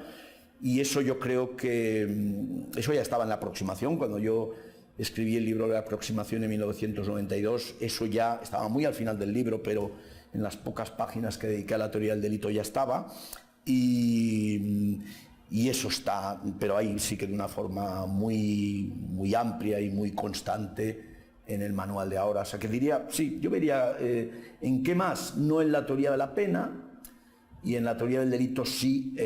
Y eso yo creo que, eso ya estaba en la aproximación, cuando yo escribí el libro de la aproximación en 1992, eso ya estaba muy al final del libro, pero en las pocas páginas que dediqué a la teoría del delito ya estaba, y eso está, pero ahí sí que de una forma muy amplia y muy constante en el manual de ahora. O sea que diría, sí, yo vería en qué más, no en la teoría de la pena, y en la teoría del delito sí,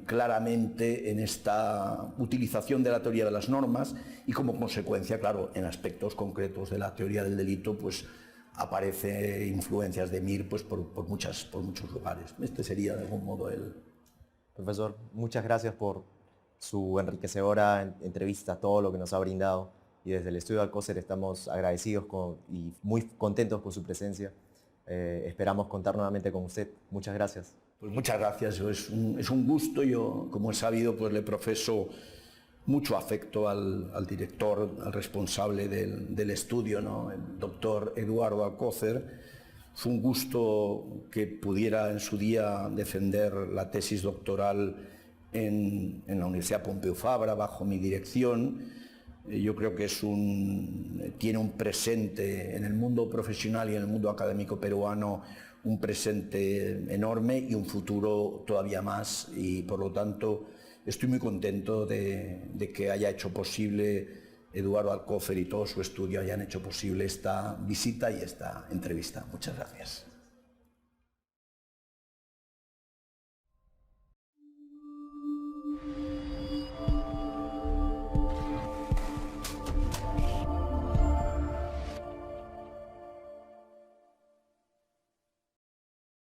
claramente en esta utilización de la teoría de las normas y como consecuencia, claro, en aspectos concretos de la teoría del delito, pues aparece influencias de Mir pues, por muchos lugares. Este sería de algún modo el... Profesor, muchas gracias por su enriquecedora entrevista, todo lo que nos ha brindado. Y desde el Estudio Alcocer estamos agradecidos y muy contentos con su presencia. Esperamos contar nuevamente con usted. Muchas gracias. Pues muchas gracias, es un gusto. Yo, como he sabido, pues le profeso mucho afecto al director, al responsable del estudio, ¿no? El doctor Eduardo Alcocer. Fue un gusto que pudiera en su día defender la tesis doctoral en la Universidad Pompeu Fabra bajo mi dirección. Yo creo que tiene un presente en el mundo profesional y en el mundo académico peruano, un presente enorme y un futuro todavía más, y por lo tanto estoy muy contento de que haya hecho posible Eduardo Alcocer y todo su estudio hayan hecho posible esta visita y esta entrevista. Muchas gracias.